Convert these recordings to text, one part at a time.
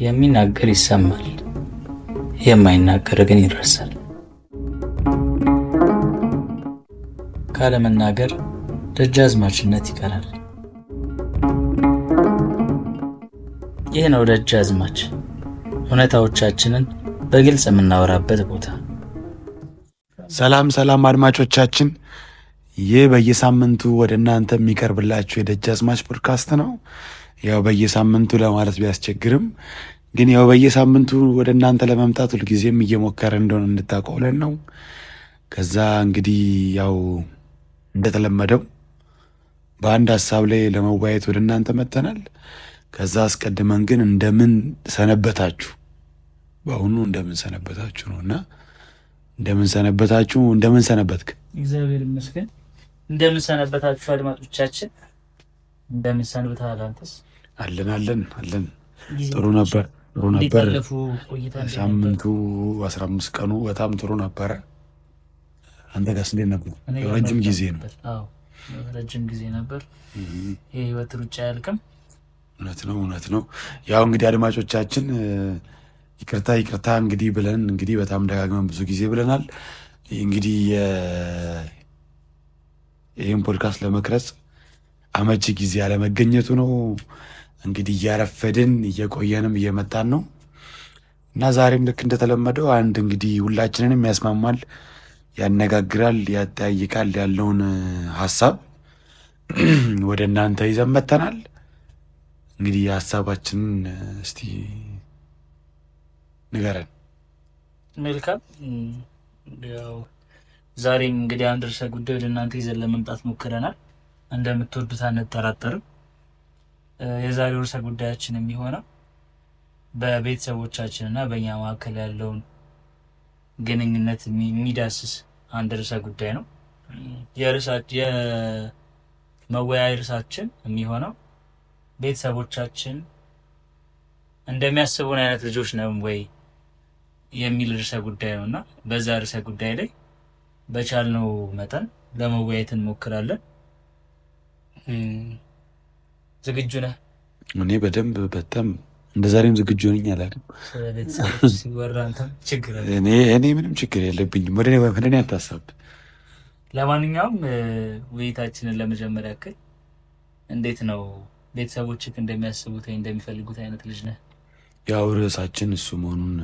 የሚናገር ይሰማል፣ የማይናገር ግን ይረሳል። ካለመናገር ደጃዝማችነት ይቀራል። ይህ ነው ደጃዝማች፣ እውነታዎቻችንን በግልጽ የምናወራበት ቦታ። ሰላም ሰላም አድማጮቻችን፣ ይህ በየሳምንቱ ወደ እናንተ የሚቀርብላችሁ የደጃዝማች ፖድካስት ነው። ያው በየሳምንቱ ለማለት ቢያስቸግርም ግን ያው በየሳምንቱ ወደ እናንተ ለመምጣት ሁልጊዜም እየሞከረ እንደሆነ እንድታውቀውለን ነው። ከዛ እንግዲህ ያው እንደተለመደው በአንድ ሀሳብ ላይ ለመወያየት ወደ እናንተ መጥተናል። ከዛ አስቀድመን ግን እንደምን ሰነበታችሁ፣ በአሁኑ እንደምን ሰነበታችሁ ነውና እንደምን ሰነበታችሁ? እንደምን ሰነበትክ? እግዚአብሔር ይመስገን። እንደምን ሰነበታችሁ አድማጮቻችን? እንደምን ሰንብተሃል አንተስ? አለን። ጥሩ ነበር። ሳምንቱ 15 ቀኑ በጣም ጥሩ ነበረ። አንተ ጋርስ እንዴት ነበር? ረጅም ጊዜ ነው። አዎ ረጅም ጊዜ ነበር። የህይወት ሩጫ አያልቅም። እውነት ነው። ያው እንግዲህ አድማጮቻችን ይቅርታ እንግዲህ ብለን እንግዲህ በጣም ደጋግመን ብዙ ጊዜ ብለናል። እንግዲህ ይህን ፖድካስት ለመቅረጽ አመቺ ጊዜ አለመገኘቱ ነው። እንግዲህ እያረፈድን እየቆየንም እየመጣን ነው እና ዛሬም ልክ እንደተለመደው አንድ እንግዲህ ሁላችንንም ያስማማል፣ ያነጋግራል፣ ያጠያይቃል ያለውን ሀሳብ ወደ እናንተ ይዘን መጥተናል። እንግዲህ ሀሳባችንን እስቲ ንገረን። መልካም። ያው ዛሬም እንግዲህ አንድ ርዕሰ ጉዳይ ወደ እናንተ ይዘን ለመምጣት ሞክረናል። እንደምትወዱት አንጠራጠርም። የዛሬው ርዕሰ ጉዳያችን የሚሆነው በቤተሰቦቻችንና በእኛ መካከል ያለውን ግንኙነት የሚዳስስ አንድ ርዕሰ ጉዳይ ነው። የመወያያ ርዕሳችን የሚሆነው ቤተሰቦቻችን እንደሚያስቡን አይነት ልጆች ነው ወይ የሚል ርዕሰ ጉዳይ ነው እና በዛ ርዕሰ ጉዳይ ላይ በቻልነው መጠን ለመወያየት እንሞክራለን። ዝግጁ ነህ? እኔ በደንብ በጣም እንደዛሬም ዝግጁ ነኝ። አላውቅም ስለቤተሰቦች ሲወራ አንተም ችግር አለ? እኔ ምንም ችግር የለብኝም። ወደ እኔ አታሳብ። ለማንኛውም ውይይታችንን ለመጀመር ያክል እንዴት ነው ቤተሰቦችህ እንደሚያስቡት ወይ እንደሚፈልጉት አይነት ልጅ ነህ? ያው ርዕሳችን እሱ መሆኑን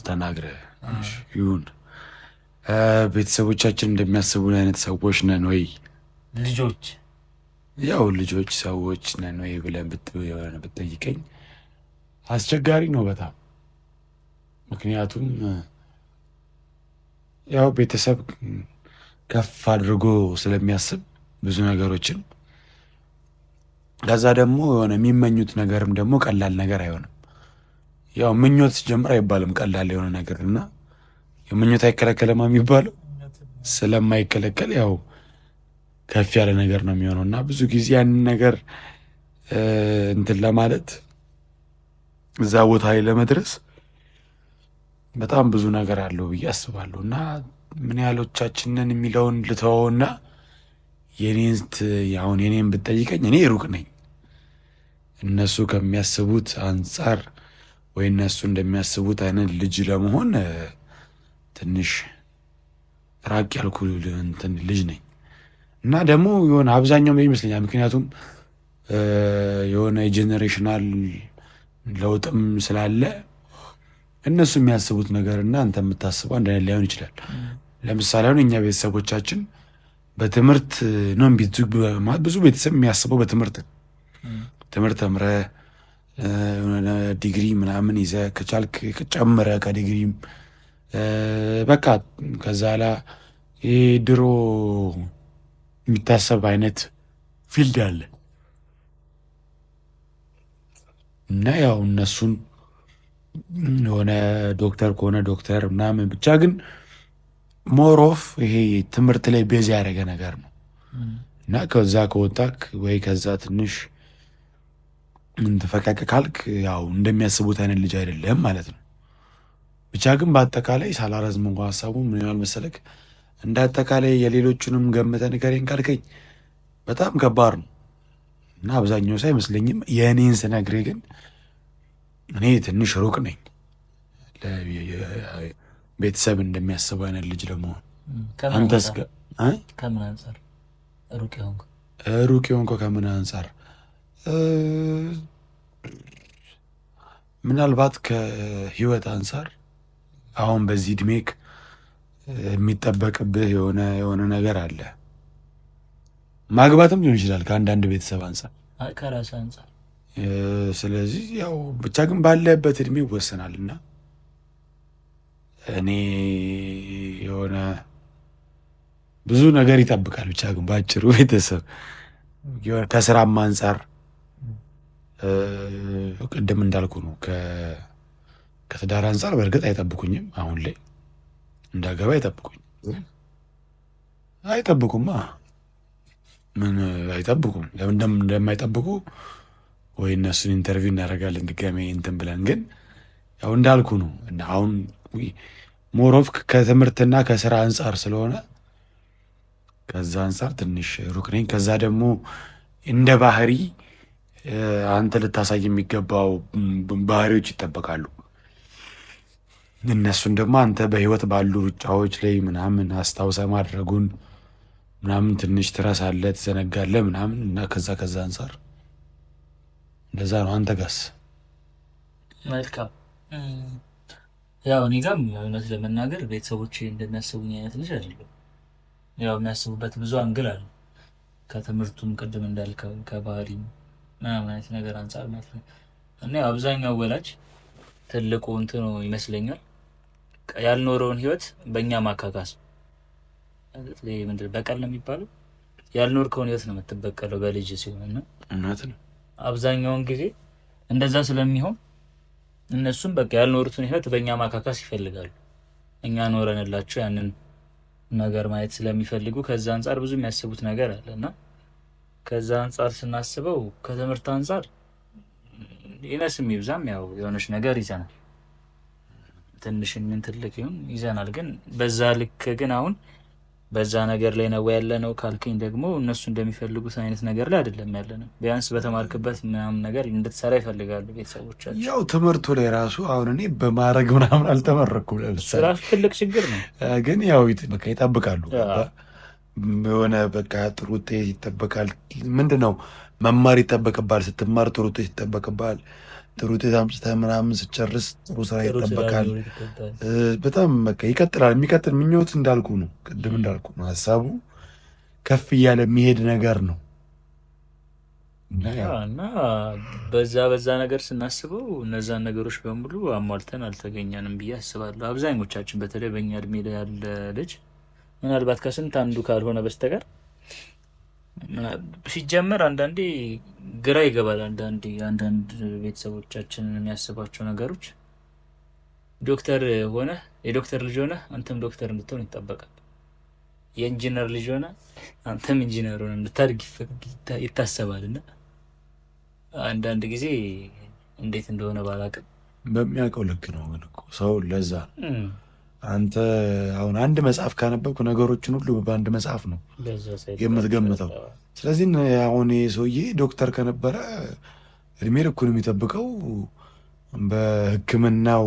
ተናግረህ ይሁን። ቤተሰቦቻችን እንደሚያስቡን አይነት ሰዎች ነን ወይ? ልጆች ሰዎች ነን ወይ ብለን ብትጠይቀኝ አስቸጋሪ ነው በጣም። ምክንያቱም ያው ቤተሰብ ከፍ አድርጎ ስለሚያስብ ብዙ ነገሮችን፣ ከዛ ደግሞ የሆነ የሚመኙት ነገርም ደግሞ ቀላል ነገር አይሆንም። ያው ምኞት ሲጀምር አይባልም ቀላል የሆነ ነገር እና የምኞት አይከለከልም የሚባለው ስለማይከለከል ያው ከፍ ያለ ነገር ነው የሚሆነው እና ብዙ ጊዜ ያንን ነገር እንትን ለማለት እዛ ቦታ ላይ ለመድረስ በጣም ብዙ ነገር አለው ብዬ አስባለሁ። እና ምን ያህሎቻችንን የሚለውን ልተወውና የኔን ብትጠይቀኝ እኔ ሩቅ ነኝ። እነሱ ከሚያስቡት አንጻር ወይ እነሱ እንደሚያስቡት አይነት ልጅ ለመሆን ትንሽ ራቅ ያልኩ እንትን ልጅ ነኝ እና ደግሞ የሆነ አብዛኛው ይመስለኛል። ምክንያቱም የሆነ የጄኔሬሽናል ለውጥም ስላለ እነሱ የሚያስቡት ነገር እና አንተ የምታስበው አንድ አይነት ላይሆን ይችላል። ለምሳሌ አሁን እኛ ቤተሰቦቻችን በትምህርት ነው ብዙ ቤተሰብ የሚያስበው በትምህርት ትምህርት ተምረህ ዲግሪ ምናምን ይዘህ ከቻልክ ጨምረህ ከዲግሪም በቃ ከዛ ላ ድሮ የሚታሰብ አይነት ፊልድ አለ እና ያው እነሱን የሆነ ዶክተር ከሆነ ዶክተር ምናምን ብቻ ግን ሞሮፍ ይሄ ትምህርት ላይ ቤዝ ያደረገ ነገር ነው እና ከዛ ከወጣክ ወይ ከዛ ትንሽ ተፈቀቅ ካልክ ያው እንደሚያስቡት አይነት ልጅ አይደለም ማለት ነው። ብቻ ግን በአጠቃላይ ሳላረዝም እንኳን ሀሳቡ ምን ይሆናል መሰለክ፣ እንደ አጠቃላይ የሌሎቹንም ገምተህ ንገረኝ ካልከኝ በጣም ከባድ ነው እና አብዛኛው ሰው አይመስለኝም። የእኔን ስነግርህ ግን እኔ ትንሽ ሩቅ ነኝ ቤተሰብ እንደሚያስበው አይነት ልጅ ለመሆን። አንተስ ከምን አንጻር ሩቅ የሆንኩ? ሩቅ የሆንከው ከምን አንጻር? ምናልባት ከህይወት አንጻር አሁን በዚህ እድሜክ የሚጠበቅብህ የሆነ ነገር አለ። ማግባትም ሊሆን ይችላል ከአንዳንድ ቤተሰብ አንጻር፣ ከራስ አንጻር። ስለዚህ ያው ብቻ ግን ባለበት እድሜ ይወሰናል እና እኔ የሆነ ብዙ ነገር ይጠብቃል። ብቻ ግን በአጭሩ ቤተሰብ ከስራም አንጻር ቅድም እንዳልኩ ነው። ከትዳር አንጻር በእርግጥ አይጠብቁኝም። አሁን ላይ እንዳገባ አይጠብቁማ። ምን አይጠብቁም? ለምን እንደማይጠብቁ ወይ እነሱን ኢንተርቪው እናደርጋለን ድጋሜ እንትን ብለን። ግን ያው እንዳልኩ ነው። አሁን ሞሮፍ ከትምህርትና ከስራ አንጻር ስለሆነ ከዛ አንጻር ትንሽ ሩቅ ነኝ። ከዛ ደግሞ እንደ ባህሪ አንተ ልታሳይ የሚገባው ባህሪዎች ይጠበቃሉ። እነሱን ደግሞ አንተ በህይወት ባሉ ሩጫዎች ላይ ምናምን አስታውሰ ማድረጉን ምናምን ትንሽ ትረሳለህ፣ ትዘነጋለህ ምናምን እና ከዛ አንጻር እንደዛ ነው። አንተ ጋስ? መልካም። ያው እኔ ጋርም እውነት ለመናገር ቤተሰቦቼ እንደሚያስቡኝ አይነት ልጅ አይደለም። ያው የሚያስቡበት ብዙ አንግል አለ። ከትምህርቱም ቅድም እንዳልከው ከባህሪ ምናምን አይነት ነገር አንጻር ማለት ነው። እና አብዛኛው ወላጅ ትልቁ እንትኑ ይመስለኛል ያልኖረውን ህይወት በእኛ ማካካስ። ምንድን በቀል ነው የሚባለው? ያልኖርከውን ህይወት ነው የምትበቀለው በልጅ ሲሆን እና እውነት ነው። አብዛኛውን ጊዜ እንደዛ ስለሚሆን እነሱም በቃ ያልኖሩትን ህይወት በእኛ ማካካስ ይፈልጋሉ። እኛ ኖረንላቸው ያንን ነገር ማየት ስለሚፈልጉ ከዛ አንጻር ብዙ የሚያስቡት ነገር አለ እና ከዛ አንጻር ስናስበው ከትምህርት አንጻር ይነስም ይብዛም ያው የሆነች ነገር ይዘናል። ትንሽ ምን ትልቅ ይሁን ይዘናል። ግን በዛ ልክ ግን አሁን በዛ ነገር ላይ ነው ያለነው ካልከኝ ደግሞ እነሱ እንደሚፈልጉት አይነት ነገር ላይ አይደለም ያለነው። ቢያንስ በተማርክበት ምናምን ነገር እንድትሰራ ይፈልጋሉ ቤተሰቦቻችን። ያው ትምህርቱ ላይ ራሱ አሁን እኔ በማድረግ ምናምን አልተመረኩም። ለምሳሌ ራሱ ትልቅ ችግር ነው። ግን ያው በቃ ይጠብቃሉ። የሆነ በቃ ጥሩ ውጤት ይጠበቃል። ምንድን ነው መማር ይጠበቅባል። ስትማር ጥሩ ውጤት ይጠበቅባል። ጥሩ ውጤት አምጥተህ ምናምን ስጨርስ ጥሩ ስራ ይጠበቃል። በጣም በቃ ይቀጥላል። የሚቀጥል ምኞት እንዳልኩ ነው፣ ቅድም እንዳልኩ ነው። ሀሳቡ ከፍ እያለ የሚሄድ ነገር ነው እና በዛ ነገር ስናስበው እነዛን ነገሮች በሙሉ አሟልተን አልተገኘንም ብዬ አስባለሁ። አብዛኞቻችን በተለይ በእኛ እድሜ ላይ ያለ ልጅ ምናልባት ከስንት አንዱ ካልሆነ በስተቀር ሲጀመር አንዳንዴ ግራ ይገባል። አንዳንድ ቤተሰቦቻችን የሚያስባቸው ነገሮች ዶክተር ሆነ የዶክተር ልጅ ሆነ አንተም ዶክተር እንድትሆን ይጠበቃል። የኢንጂነር ልጅ ሆነ አንተም ኢንጂነር ሆነ እንድታድግ ይታሰባል። እና አንዳንድ ጊዜ እንዴት እንደሆነ ባላቅም በሚያውቀው ልክ ነው። ግን እኮ ሰው ለዛ አንተ አሁን አንድ መጽሐፍ ካነበብኩ ነገሮችን ሁሉ በአንድ መጽሐፍ ነው የምትገምተው። ስለዚህ አሁን ሰውዬ ዶክተር ከነበረ እድሜ ልኩን የሚጠብቀው በሕክምናው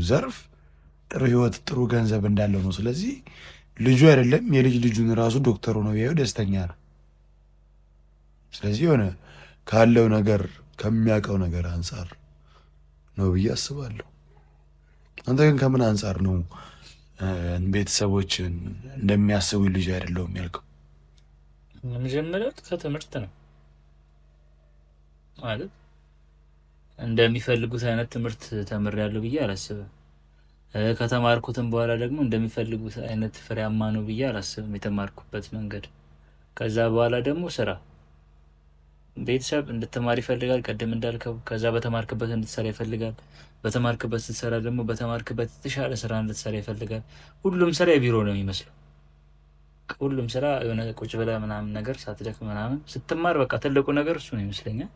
ዘርፍ ጥሩ ህይወት፣ ጥሩ ገንዘብ እንዳለው ነው። ስለዚህ ልጁ አይደለም የልጅ ልጁን ራሱ ዶክተር ሆኖ ቢያዩ ደስተኛ ነው። ስለዚህ የሆነ ካለው ነገር ከሚያውቀው ነገር አንጻር ነው ብዬ አስባለሁ። አንተ ግን ከምን አንጻር ነው ቤተሰቦችን እንደሚያስቡ ልጅ አይደለሁም ያልከው? መጀመሪያው ከትምህርት ነው ማለት እንደሚፈልጉት አይነት ትምህርት ተምሬያለሁ ብዬ አላስብም። ከተማርኩትም በኋላ ደግሞ እንደሚፈልጉት አይነት ፍሬያማ ነው ብዬ አላስብም የተማርኩበት መንገድ። ከዛ በኋላ ደግሞ ስራ ቤተሰብ እንድትማር ይፈልጋል፣ ቀደም እንዳልከው። ከዛ በተማርክበት እንድትሰራ ይፈልጋል። በተማርክበት ስትሰራ ደግሞ በተማርክበት የተሻለ ስራ እንድትሰራ ይፈልጋል። ሁሉም ስራ የቢሮ ነው የሚመስለው። ሁሉም ስራ የሆነ ቁጭ ብለህ ምናምን ነገር ሳትደክም ምናምን ስትማር በቃ ትልቁ ነገር እሱ ነው ይመስለኛል።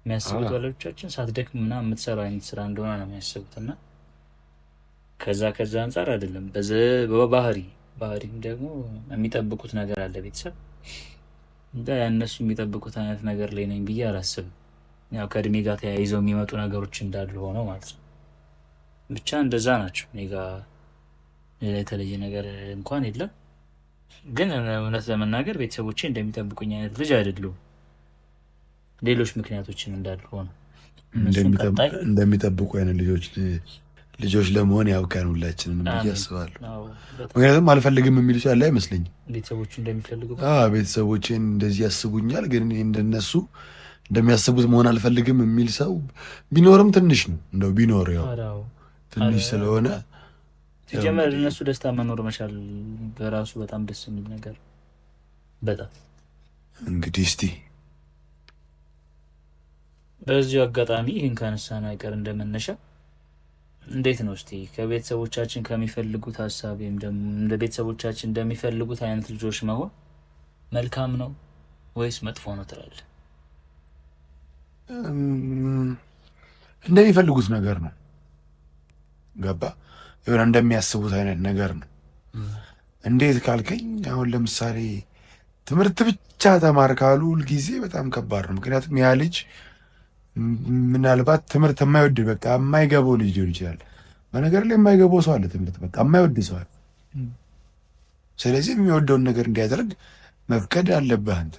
የሚያስቡት ወላጆቻችን ሳትደክም ምናምን የምትሰራው አይነት ስራ እንደሆነ ነው የሚያስቡት። እና ከዛ አንጻር አይደለም በባህሪ ባህሪም ደግሞ የሚጠብቁት ነገር አለ ቤተሰብ እንደ እነሱ የሚጠብቁት አይነት ነገር ላይ ነኝ ብዬ አላስብም። ያው ከእድሜ ጋር ተያይዘው የሚመጡ ነገሮች እንዳሉ ሆነው ማለት ነው። ብቻ እንደዛ ናቸው። እኔ ጋ ሌላ የተለየ ነገር እንኳን የለም። ግን እውነት ለመናገር ቤተሰቦቼ እንደሚጠብቁኝ አይነት ልጅ አይደሉም። ሌሎች ምክንያቶችን እንዳሉ ሆነው እነሱን ቀጣይ እንደሚጠብቁ አይነት ልጆች ለመሆን ያውቃን ሁላችንን ብዬ አሜን። አስባለሁ። አዎ፣ በጣም ምክንያቱም አልፈልግም የሚል ሰው ያለ አይመስለኝም። ቤተሰቦቹ እንደሚፈልጉ ቤተሰቦቼን እንደዚህ ያስቡኛል፣ ግን እኔ እንደነሱ እንደሚያስቡት መሆን አልፈልግም የሚል ሰው ቢኖርም ትንሽ ነው። እንደው ቢኖር ያው አዎ። ትንሽ ስለሆነ ሲጀመር እነሱ ደስታ መኖር መቻል በራሱ በጣም ደስ የሚል ነገር በጣም እንግዲህ እስቲ በዚሁ አጋጣሚ ይህን ካነሳን አይቀር እንደመነሻ እንዴት ነው እስቲ ከቤተሰቦቻችን ከሚፈልጉት ሀሳብ ወይም ደግሞ እንደ ቤተሰቦቻችን እንደሚፈልጉት አይነት ልጆች መሆን መልካም ነው ወይስ መጥፎ ነው ትላለህ? እንደሚፈልጉት ነገር ነው። ገባ? የሆነ እንደሚያስቡት አይነት ነገር ነው። እንዴት ካልከኝ አሁን ለምሳሌ ትምህርት ብቻ ተማር ካሉ ሁልጊዜ በጣም ከባድ ነው። ምክንያቱም ያ ልጅ ምናልባት ትምህርት የማይወድ በቃ የማይገባው ልጅ ሊሆን ይችላል። በነገር ላይ የማይገባው ሰው አለ፣ ትምህርት በቃ የማይወድ ሰው አለ። ስለዚህ የሚወደውን ነገር እንዲያደርግ መፍቀድ አለብህ አንተ።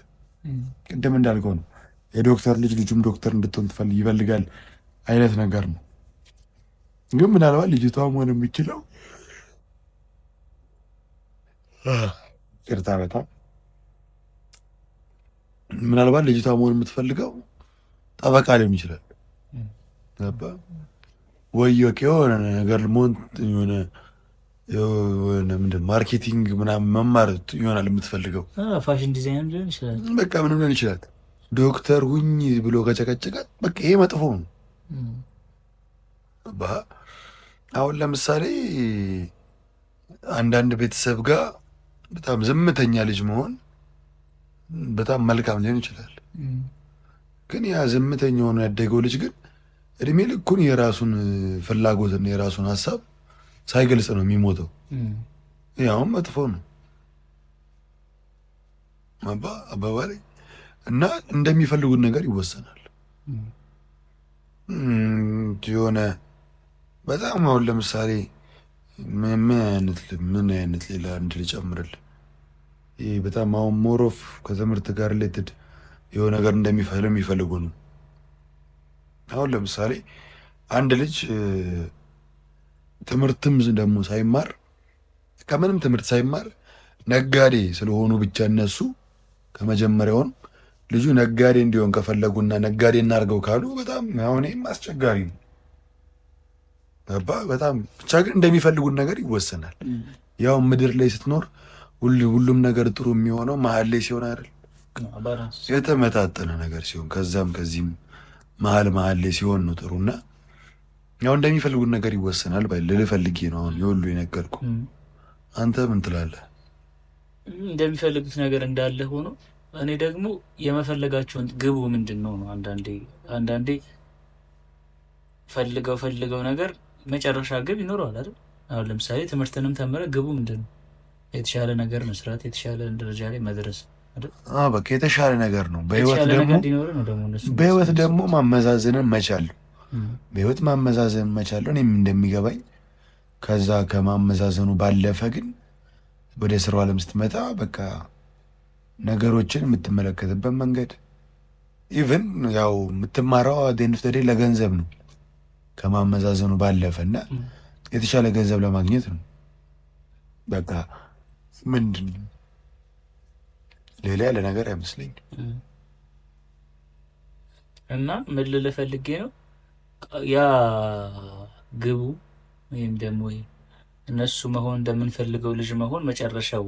ቅድም እንዳልከው ነው የዶክተር ልጁም ዶክተር እንድትሆን ይፈልጋል አይነት ነገር ነው። ግን ምናልባት ልጅቷ መሆን የሚችለው ቅርታ በጣም ምናልባት ልጅቷ መሆን የምትፈልገው ጠበቃ ሊሆን ይችላል። ገባ ወይ? የሆነ ነገር መሆን የሆነ ምንድን ማርኬቲንግ ምናምን መማር ይሆናል የምትፈልገው። ፋሽን ዲዛይን ሊሆን ይችላል። በቃ ምንም ሊሆን ይችላል። ዶክተር ሁኝ ብሎ ከጨቀጨቃት በቃ ይሄ መጥፎ ነው። አሁን ለምሳሌ አንዳንድ ቤተሰብ ጋር በጣም ዝምተኛ ልጅ መሆን በጣም መልካም ሊሆን ይችላል። ግን ያ ዝምተኛ ሆኖ ያደገው ልጅ ግን እድሜ ልኩን የራሱን ፍላጎትና የራሱን ሀሳብ ሳይገልጽ ነው የሚሞተው። ያውም መጥፎ ነው አባባሌ። እና እንደሚፈልጉት ነገር ይወሰናል። የሆነ በጣም አሁን ለምሳሌ ምን አይነት ሌላ አንድ ልጨምርልህ። ይህ በጣም አሁን ሞሮፍ ከትምህርት ጋር ሪሌትድ የሆነ ነገር እንደሚፈልጉ ነው። አሁን ለምሳሌ አንድ ልጅ ትምህርትም ደግሞ ሳይማር ከምንም ትምህርት ሳይማር ነጋዴ ስለሆኑ ብቻ እነሱ ከመጀመሪያውን ልጁ ነጋዴ እንዲሆን ከፈለጉና ነጋዴ እናድርገው ካሉ በጣም አሁን ይህም አስቸጋሪ ነው። በጣም ብቻ ግን እንደሚፈልጉት ነገር ይወሰናል። ያው ምድር ላይ ስትኖር ሁሉም ነገር ጥሩ የሚሆነው መሀል ላይ ሲሆን አይደል? የተመጣጠነ ነገር ሲሆን ከዛም ከዚህም መሀል ላይ ሲሆን ነው ጥሩና ያው እንደሚፈልጉት ነገር ይወሰናል። ልልህ ፈልጌ ነው አሁን የሁሉ የነገርኩ። አንተ ምን ትላለህ? እንደሚፈልጉት ነገር እንዳለ ሆኖ እኔ ደግሞ የመፈለጋቸውን ግቡ ምንድን ነው ነው አንዳንዴ ፈልገው ነገር መጨረሻ ግብ ይኖረዋል አይደል? አሁን ለምሳሌ ትምህርትንም ተምረ ግቡ ምንድን ነው? የተሻለ ነገር መስራት፣ የተሻለ ደረጃ ላይ መድረስ አይደል? በቃ የተሻለ ነገር ነው። በህይወት ደግሞ ማመዛዘንን መቻል በህይወት ማመዛዘን መቻል እኔም እንደሚገባኝ። ከዛ ከማመዛዘኑ ባለፈ ግን ወደ ስራው ዓለም ስትመጣ በቃ ነገሮችን የምትመለከትበት መንገድ ኢቭን ያው የምትማረው ደንፍተዴ ለገንዘብ ነው ከማመዛዘኑ ባለፈ እና የተሻለ ገንዘብ ለማግኘት ነው። በቃ ምንድን ሌላ ያለ ነገር አይመስለኝም። እና ምን ልልህ ፈልጌ ነው ያ ግቡ ወይም ደግሞ እነሱ መሆን እንደምንፈልገው ልጅ መሆን መጨረሻው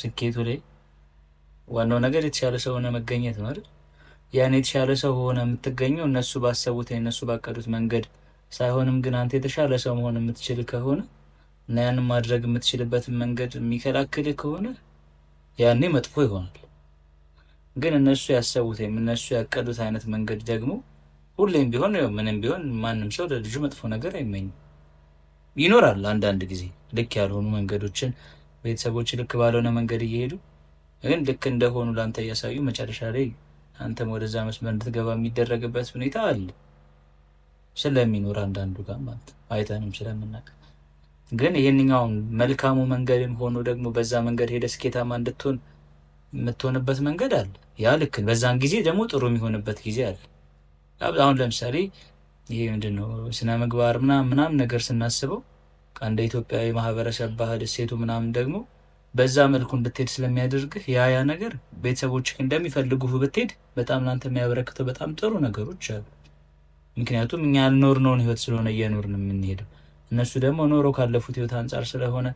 ስኬቱ ላይ ዋናው ነገር የተሻለ ሰው ሆነ መገኘት ነው አይደል? ያን የተሻለ ሰው ሆነ የምትገኘው እነሱ ባሰቡት እነሱ ባቀዱት መንገድ ሳይሆንም ግን አንተ የተሻለ ሰው መሆን የምትችል ከሆነ እና ያንን ማድረግ የምትችልበትን መንገድ የሚከላክልህ ከሆነ ያኔ መጥፎ ይሆናል። ግን እነሱ ያሰቡት ወይም እነሱ ያቀዱት አይነት መንገድ ደግሞ ሁሌም ቢሆን ምንም ቢሆን ማንም ሰው ለልጁ መጥፎ ነገር አይመኝም። ይኖራል አንዳንድ ጊዜ ልክ ያልሆኑ መንገዶችን ቤተሰቦች ልክ ባልሆነ መንገድ እየሄዱ ግን ልክ እንደሆኑ ለአንተ እያሳዩ መጨረሻ ላይ አንተም ወደዛ መስመር እንድትገባ የሚደረግበት ሁኔታ አለ ስለሚኖር አንዳንዱ ጋር ማለት አይተንም ስለምናውቅ። ግን ይሄንኛውን መልካሙ መንገድም ሆኖ ደግሞ በዛ መንገድ ሄደ ስኬታማ እንድትሆን የምትሆንበት መንገድ አለ። ያ ልክ በዛን ጊዜ ደግሞ ጥሩ የሚሆንበት ጊዜ አለ። አሁን ለምሳሌ ይሄ ምንድነው ስነ ምግባር ምናምን ነገር ስናስበው እንደ ኢትዮጵያዊ ማህበረሰብ ባህል እሴቱ ምናምን ደግሞ በዛ መልኩ እንድትሄድ ስለሚያደርግህ ያ ነገር ቤተሰቦችህ እንደሚፈልጉህ ብትሄድ በጣም ላንተ የሚያበረክተው በጣም ጥሩ ነገሮች አሉ። ምክንያቱም እኛ ያልኖርነውን ህይወት ስለሆነ እየኖርን የምንሄደው እነሱ ደግሞ ኖረው ካለፉት ህይወት አንጻር ስለሆነ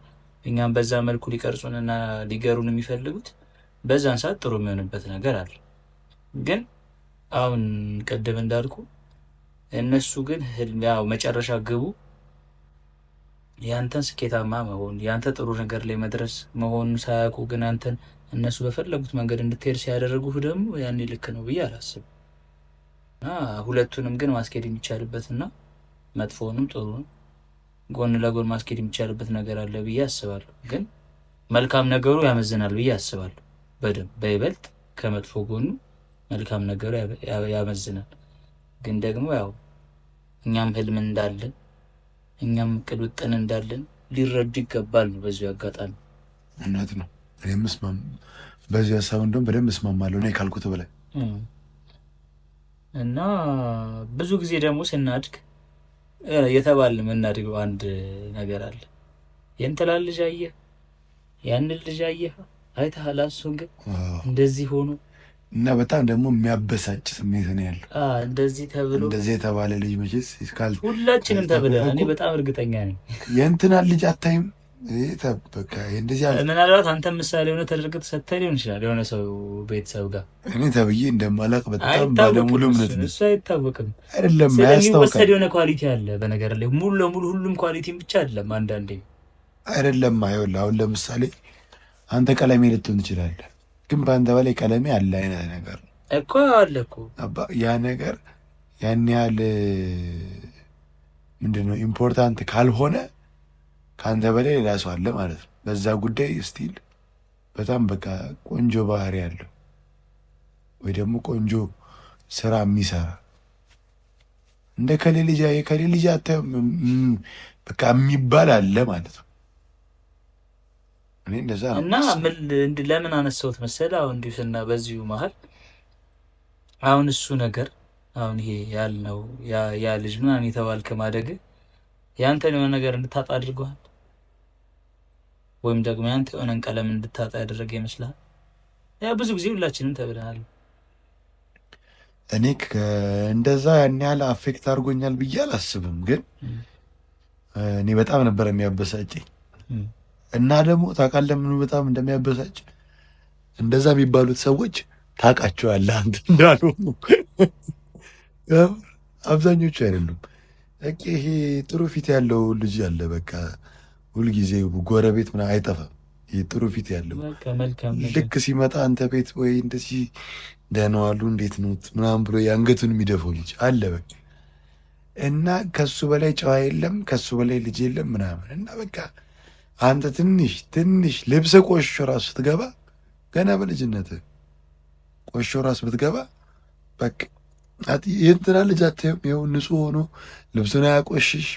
እኛም በዛ መልኩ ሊቀርጹንና ሊገሩን የሚፈልጉት በዛን ሰዓት ጥሩ የሚሆንበት ነገር አለ። ግን አሁን ቀደም እንዳልኩ እነሱ ግን ያው መጨረሻ ግቡ ያንተን ስኬታማ መሆን ያንተ ጥሩ ነገር ላይ መድረስ መሆኑን ሳያውቁ ግን አንተን እነሱ በፈለጉት መንገድ እንድትሄድ ሲያደርጉህ ደግሞ ያኔ ልክ ነው ብዬ አላስብም። እና ሁለቱንም ግን ማስኬድ የሚቻልበትና መጥፎውንም ጥሩንም ጎን ለጎን ማስኬድ የሚቻልበት ነገር አለ ብዬ አስባለሁ። ግን መልካም ነገሩ ያመዝናል ብዬ አስባለሁ። በደንብ በይበልጥ ከመጥፎ ጎኑ መልካም ነገሩ ያመዝናል። ግን ደግሞ ያው እኛም ህልም እንዳለን እኛም እቅድ ውጥን እንዳለን ሊረዱ ይገባል ነው በዚሁ አጋጣሚ። እውነት ነው። በዚህ ሀሳብ እንደውም በደንብ እስማማለሁ እኔ ካልኩት በላይ እና ብዙ ጊዜ ደግሞ ስናድግ የተባልን የምናድገው አንድ ነገር አለ። የእንትላል ልጅ አየህ፣ ያንን ልጅ አየህ፣ አይተሃል እሱን ግን እንደዚህ ሆኖ እና በጣም ደግሞ የሚያበሳጭ ስሜት ነው ያለው። እንደዚህ ተብሎ እንደዚህ የተባለ ልጅ መቼስ ሁላችንም ተብለን እኔ በጣም እርግጠኛ ነኝ የእንትናን ልጅ አታይም። በቃ እንደዚህ ምናልባት አንተ ምሳሌ የሆነ ተደርገህ ተሰጥተህ ሊሆን ይችላል የሆነ ሰው ቤተሰብ ጋር እኔ ተብዬ እንደማላቅ በጣም ባለሙሉ እምነት ነው። እሱ አይታወቅም አይደለም ስለሚወሰድ የሆነ ኳሊቲ አለ። በነገር ላይ ሙሉ ለሙሉ ሁሉም ኳሊቲም ብቻ አይደለም። አንዳንዴ አይደለም አይወል አሁን ለምሳሌ አንተ ቀለሜ ልትሆን ትችላለህ፣ ግን በአንተ በላይ ቀለሜ አለ አይነት ነገር እኮ አለ እኮ ያ ነገር ያን ያህል ምንድነው ኢምፖርታንት ካልሆነ ከአንተ በላይ ሌላ ሰው አለ ማለት ነው። በዛ ጉዳይ ስቲል በጣም በቃ ቆንጆ ባህሪ ያለው ወይ ደግሞ ቆንጆ ስራ የሚሰራ እንደ ከሌ ልጅ አታየውም በቃ የሚባል አለ ማለት ነው። እኔ እንደዛ ነው እና ለምን አነሳሁት መሰለህ? አሁን እንዲሁና በዚሁ መሀል አሁን እሱ ነገር አሁን ይሄ ያልነው ያ ልጅ ምናምን የተባልክ ማደግ ያንተን የሆነ ነገር እንድታጣ አድርገዋል ወይም ደግሞ ያንተ የሆነን ቀለም እንድታጣ ያደረገ ይመስልሃል? ያ ብዙ ጊዜ ሁላችንም ተብለናል። እኔ እንደዛ ያን ያህል አፌክት አድርጎኛል ብዬ አላስብም፣ ግን እኔ በጣም ነበር የሚያበሳጨኝ እና ደግሞ ታውቃለህ ምኑ በጣም እንደሚያበሳጭ እንደዛ የሚባሉት ሰዎች ታውቃቸዋለህ አንተ እንዳልሆኑ አብዛኞቹ አይደሉም። ይሄ ጥሩ ፊት ያለው ልጅ አለ በቃ ሁልጊዜ ጎረቤት ምናምን አይጠፋም። ይሄ ጥሩ ፊት ያለው ልክ ሲመጣ አንተ ቤት ወይ እንደዚህ ደህና ዋሉ እንዴት ነው ምናምን ብሎ የአንገቱን የሚደፈው ልጅ አለ በቃ እና ከሱ በላይ ጨዋ የለም ከሱ በላይ ልጅ የለም ምናምን እና በቃ አንተ ትንሽ ልብስ ቆሾ ራሱ ስትገባ ገና በልጅነት ቆሾ ራሱ ብትገባ በቃ የእንትና ልጅ አታየውም። ይኸው ንጹህ ሆኖ ልብሱን አያቆሽሽ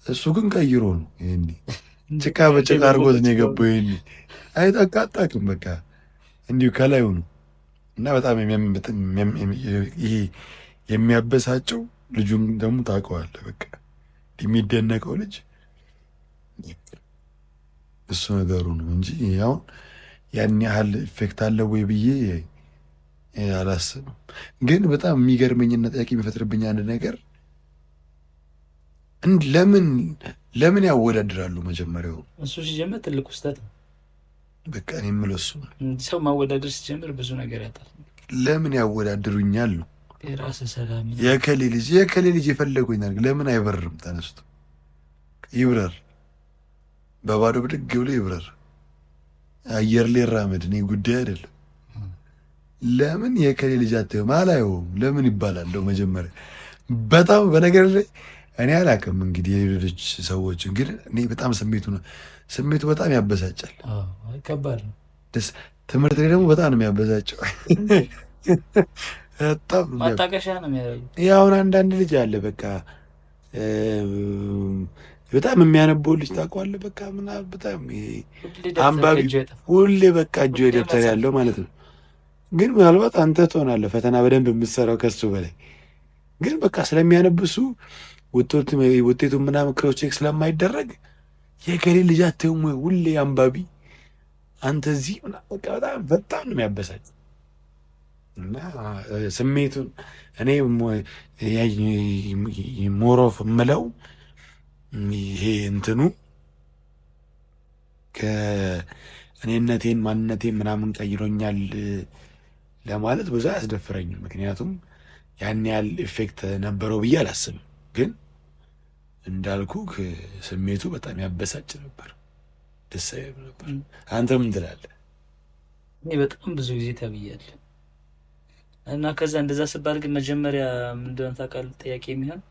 እሱ ግን ቀይሮ ነው ይሄኔ ጭቃ በጭቃ አድርጎት ነው የገባው። ይሄኔ አይጠቃጣቅም በቃ እንዲሁ ከላይ ሆኖ እና በጣም ይሄ የሚያበሳጨው ልጁን ደግሞ ታውቀዋለህ በቃ የሚደነቀው ልጅ እሱ ነገሩ ነው እንጂ አሁን ያን ያህል ኢፌክት አለው ወይ ብዬ አላስብም። ግን በጣም የሚገርመኝና ጥያቄ የሚፈጥርብኝ አንድ ነገር ለምን ያወዳድራሉ? መጀመሪያው እሱ ሲጀምር ትልቅ ውስጠት ነው። በቃ እኔ የምለው እሱ ሰው ማወዳደር ሲጀምር ብዙ ነገር ያጣል። ለምን ያወዳድሩኛል ነው የራስ ሰላም የከሌ ልጅ የፈለጉኛል። ለምን አይበርም? ተነስቶ ይብረር፣ በባዶ ብድግ ብሎ ይብረር፣ አየር ላይ ራመድ። እኔ ጉዳይ አይደለም። ለምን የከሌ ልጅ አታየውም? አላየውም ለምን ይባላል? መጀመሪያ በጣም በነገር ላይ እኔ አላውቅም እንግዲህ የሌሎች ሰዎች ግን እኔ በጣም ስሜቱ በጣም ያበሳጫል። ከባድ ነው። ትምህርት ላይ ደግሞ በጣም ነው የሚያበሳጨው። በጣም ማጣቀሻ ነው የሚያደርጉት። አሁን አንዳንድ ልጅ አለ በቃ በጣም የሚያነበው ልጅ ታውቀዋለህ። በቃ ምናምን በጣም አንባቢ ሁሌ በቃ እጁ ደብተር ያለው ማለት ነው። ግን ምናልባት አንተ ትሆናለህ ፈተና በደንብ የምትሰራው ከሱ በላይ ግን በቃ ስለሚያነብሱ ውጤቱ ምናምን ክሮስ ቼክ ስለማይደረግ የከሌ ልጅ አትይውም ወይ ሁሌ አንባቢ አንተ እዚህ በቃ በጣም ነው የሚያበሳጭ። እና ስሜቱን እኔ ሞሮፍ የምለው ይሄ እንትኑ ከእኔነቴን ማንነቴን ምናምን ቀይሮኛል ለማለት ብዙ አያስደፍረኝም። ምክንያቱም ያን ያህል ኢፌክት ነበረው ብዬ አላስብም። ግን እንዳልኩ ስሜቱ በጣም ያበሳጭ ነበር፣ ደስ አይልም ነበር። አንተ ምን ትላለህ? እኔ በጣም ብዙ ጊዜ ተብያለሁ እና ከዛ እንደዛ ስባል ግን መጀመሪያ ምንድነው ታውቃለህ ጥያቄ የሚሆን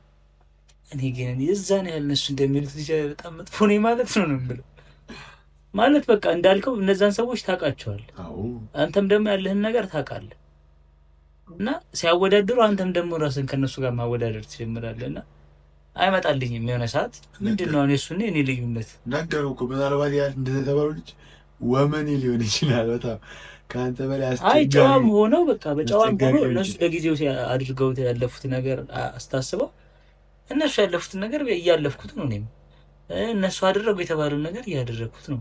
እኔ ግን የዛን ያህል እነሱ እንደሚሉት ልጅ በጣም መጥፎ ነኝ ማለት ነው የምለው። ማለት በቃ እንዳልከው እነዛን ሰዎች ታውቃቸዋለህ፣ አንተም ደግሞ ያለህን ነገር ታውቃለህ እና ሲያወዳድሩ አንተም ደግሞ ራስን ከነሱ ጋር ማወዳደር ትጀምራለህ እና አይመጣልኝም የሆነ ሰዓት ምንድነው አሁን የእሱና የእኔ ልዩነት ነገሩ እኮ ምናልባት ያህል እንደተባለው ልጅ ወመኔ ሊሆን ይችላል በጣም ከአንተ በላይ አይ ጨዋም ሆነው በቃ በጨዋም ሆነው እነሱ ለጊዜው አድርገውት ያለፉት ነገር አስታስበው እነሱ ያለፉትን ነገር እያለፍኩት ነው፣ እኔም እነሱ አደረጉ የተባለውን ነገር እያደረግኩት ነው።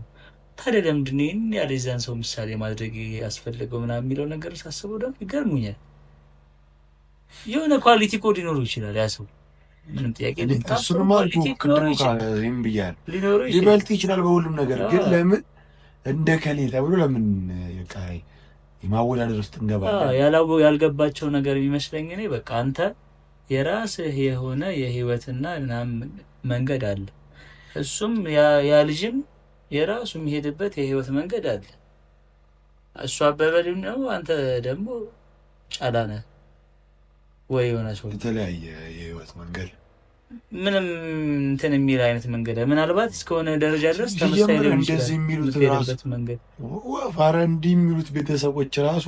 ታዲያ ለምንድን ነው ይህን ያለ የዛን ሰው ምሳሌ ማድረግ ያስፈለገው ምናምን የሚለው ነገር ሳስበው ደግሞ ይገርሙኛል። የሆነ ኳሊቲ ኮድ ሊኖረው ይችላል ያ ሰው፣ ምንም ጥያቄ ሊበልጥ ይችላል በሁሉም ነገር። ግን ለምን እንደ ከሌ ተብሎ ለምን የማወዳደር ውስጥ እንገባለን? ያልገባቸው ነገር የሚመስለኝ እኔ በቃ አንተ የራስህ የሆነ የህይወትና ምናምን መንገድ አለ፣ እሱም ያ ልጅም የራሱ የሚሄድበት የህይወት መንገድ አለ። እሱ አበበ ነው፣ አንተ ደግሞ ጫላ ነህ ወይ የሆነ ሰው የተለያየ የህይወት መንገድ ምንም እንትን የሚል አይነት መንገድ ምናልባት እስከሆነ ደረጃ ድረስ ተመሳሳይ ሊሆን ይችላል። እንደዚህ የሚሉት ራሱ መንገድ ፋራ እንዲህ የሚሉት ቤተሰቦች ራሱ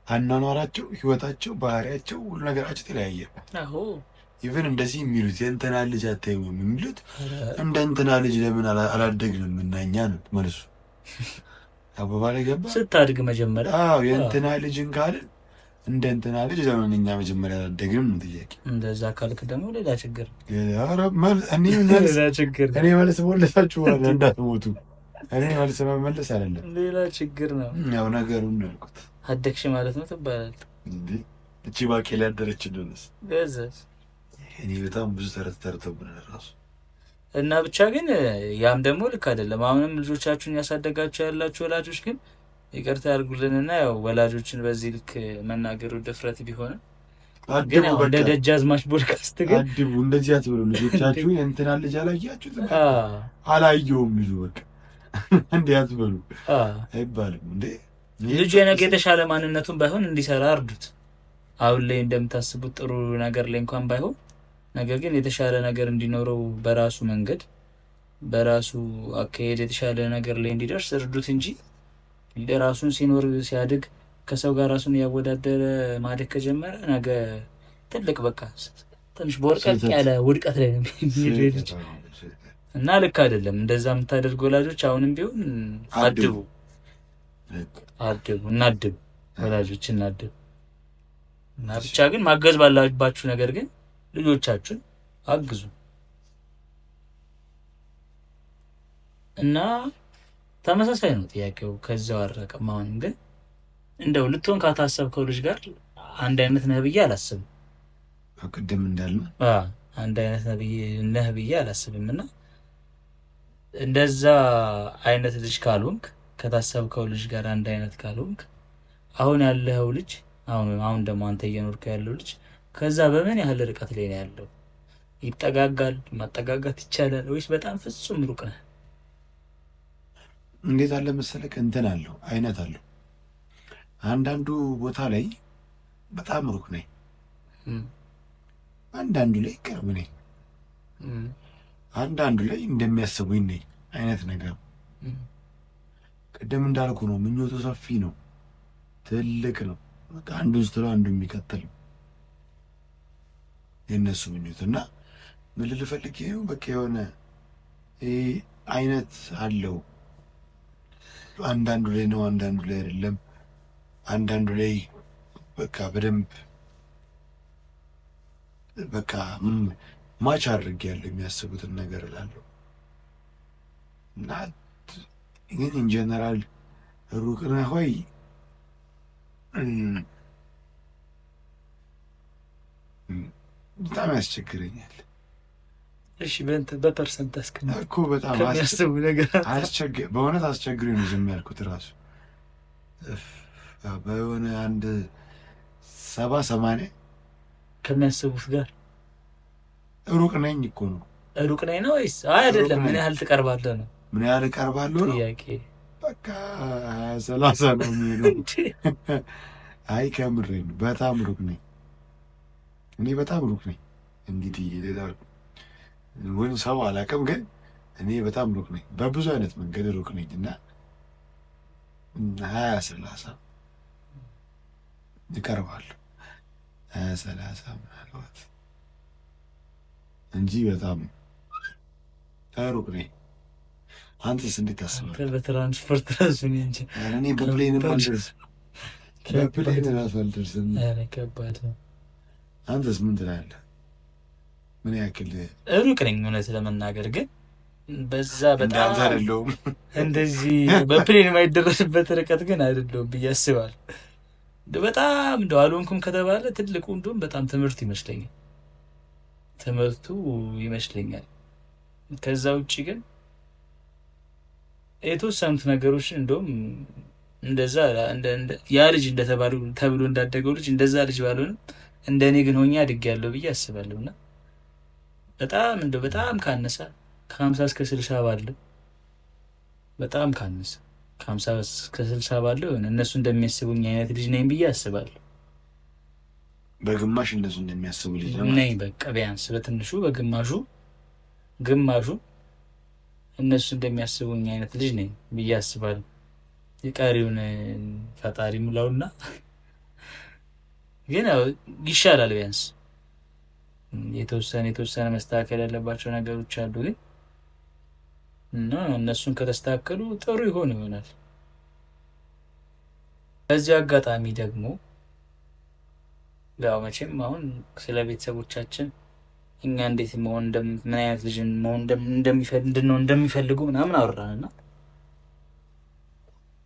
አኗኗራቸው፣ ህይወታቸው፣ ባህሪያቸው፣ ሁሉ ነገራቸው የተለያየ። አዎ ኢቭን እንደዚህ የሚሉት የእንትና ልጅ አታይም የሚሉት እንደ እንትና ልጅ ለምን አላደግንም እና እኛ ነው መልሱ። አበባ ላይ ገባ ስታድግ መጀመሪያ የእንትና ልጅን ካልን እንደ እንትና ልጅ ለምን እኛ መጀመሪያ አላደግንም ነው ጥያቄ። እንደዛ ካልክ ደግሞ ሌላ ችግር ሌላ ችግር እኔ መልስ መለሳችሁ እንዳትሞቱ። እኔ መልስ መመለስ አይደለም ሌላ ችግር ነው። ያው ነገሩን ነው ያልኩት። አደግሽ ማለት ነው ትባላለህ እንዴ? እቺ ባቄላ ያደረች እንደነስ ገዘስ እኔ በጣም ብዙ ተረተውብናል ራሱ እና ብቻ ግን ያም ደግሞ ልክ አይደለም። አሁንም ልጆቻችሁን ያሳደጋችሁ ያላችሁ ወላጆች ግን ይቅርታ ያድርጉልንና ያው ወላጆችን በዚህ ልክ መናገሩ ድፍረት ቢሆንም ግን ያው እንደ ደጃዝማች ፖድካስት ግን አድቡ እንደዚህ አትበሉ። ልጆቻችሁ እንትና ልጅ አላያችሁት? አላየውም ልጁ በቃ እንዴ አትበሉ አይባልም እንዴ። ልጁ የነገ የተሻለ ማንነቱን ባይሆን እንዲሰራ አርዱት። አሁን ላይ እንደምታስቡት ጥሩ ነገር ላይ እንኳን ባይሆን ነገር ግን የተሻለ ነገር እንዲኖረው በራሱ መንገድ በራሱ አካሄድ የተሻለ ነገር ላይ እንዲደርስ እርዱት እንጂ ለራሱን ሲኖር ሲያድግ ከሰው ጋር ራሱን ያወዳደረ ማደግ ከጀመረ ነገ ትልቅ በቃ ትንሽ በወርቀት ያለ ውድቀት ላይ ነው የሚሄድ እና ልክ አይደለም። እንደዛ የምታደርጉ ወላጆች አሁንም ቢሆን አድቡ እናድብ፣ ወላጆች እናድብ እና ብቻ ግን ማገዝ ባላባችሁ ነገር ግን ልጆቻችሁን አግዙ እና ተመሳሳይ ነው ጥያቄው ከዛው አረቀም። አሁንም ግን እንደው ልትሆን ካታሰብከው ልጅ ጋር አንድ አይነት ነህ ብዬ አላስብም። ቅድም እንዳልነው አንድ አይነት ነህ ብዬ አላስብም እና እንደዛ አይነት ልጅ ካልሆንክ ከታሰብከው ልጅ ጋር አንድ አይነት ካልሆንክ አሁን ያለው ልጅ አሁን ደግሞ አንተ እየኖርከው ያለው ልጅ ከዛ በምን ያህል ርቀት ላይ ነው ያለው? ይጠጋጋል? ማጠጋጋት ይቻላል ወይስ በጣም ፍጹም ሩቅ ነው? እንዴት አለ መሰለህ እንትን አለው አይነት አለው። አንዳንዱ ቦታ ላይ በጣም ሩቅ ነኝ፣ አንዳንዱ ላይ ቅርብ ነኝ። አንዳንዱ ላይ እንደሚያስቡኝ ነኝ አይነት ነገር። ቅድም እንዳልኩ ነው፣ ምኞቱ ሰፊ ነው፣ ትልቅ ነው። በቃ አንዱን ስትለው አንዱ የሚቀጥል የእነሱ ምኞት እና ምን ልል ፈልጌ ነው፣ በቃ የሆነ አይነት አለው። አንዳንዱ ላይ ነው፣ አንዳንዱ ላይ አይደለም። አንዳንዱ ላይ በቃ በደንብ በቃ ማች አድርጌያለሁ የሚያስቡትን ነገር እላለሁ። እና ግን ኢንጀነራል ሩቅ ነህ ሆይ በጣም ያስቸግረኛል። እሺ በፐርሰንት እኮ በጣም ከሚያስቡ ነገር በእውነት አስቸግሮኝ ነው ዝም ያልኩት። እራሱ በሆነ አንድ 70-80 ከሚያስቡት ጋር ሩቅ ነኝ እኮ ነው። ሩቅ ነኝ ነው ወይስ አይደለም? ምን ያህል ትቀርባለህ ነው? ምን ያህል እቀርባለሁ ነው ጥያቄ። በቃ 30 ነው የሚሄደው። አይ ከምሬን በጣም ሩቅ ነኝ እኔ፣ በጣም ሩቅ ነኝ። እንግዲህ ወይም ሰው አላውቅም፣ ግን እኔ በጣም ሩቅ ነኝ፣ በብዙ አይነት መንገድ ሩቅ ነኝ። እና 20-30 እቀርባለሁ፣ 20-30 ምናልባት እንጂ በጣም ሩቅ ነኝ። አንተስ እንዴት ታስባለህ? በትራንስፖርት ራሱ እንጂ እኔ በፕሌንም አልደርስም፣ በፕሌን ራሱ አልደርስም። ከባድ ነው። አንተስ ምን ትላለህ? ምን ያክል ሩቅ ነኝ? እውነት ለመናገር ግን በዛ በጣም አይደለሁም። እንደዚህ በፕሌን የማይደረስበት ርቀት ግን አይደለሁም ብዬ አስባለሁ። በጣም እንደው አልሆንኩም ከተባለ ትልቁ እንደውም በጣም ትምህርት ይመስለኛል፣ ትምህርቱ ይመስለኛል። ከዛ ውጭ ግን የተወሰኑት ነገሮች እንደውም እንደዛ ያ ልጅ እንደተባሉ ተብሎ እንዳደገው ልጅ እንደዛ ልጅ ባልሆንም እንደ እኔ ግን ሆኜ አድጌያለሁ ብዬ አስባለሁ። እና በጣም እንደው በጣም ካነሳ ከ50 እስከ 60 ባለው በጣም ካነሳ ከ50 እስከ 60 ባለው የሆነ እነሱ እንደሚያስቡኝ አይነት ልጅ ነኝ ብዬ አስባለሁ። በግማሽ እነሱ እንደሚያስቡ ልጅ ነኝ። በቃ ቢያንስ በትንሹ ግማሹ እነሱ እንደሚያስቡኝ አይነት ልጅ ነኝ ብዬ አስባለሁ። የቀሪውን ፈጣሪ ሙላውና ግን ያው ይሻላል። ቢያንስ የተወሰነ መስተካከል ያለባቸው ነገሮች አሉ፣ ግን እና እነሱን ከተስተካከሉ ጥሩ ይሆናል። በዚህ አጋጣሚ ደግሞ ያው መቼም አሁን ስለ ቤተሰቦቻችን እኛ እንዴት መሆን ምን አይነት ልጅ መሆን እንደሚፈልጉ ምናምን አወራንና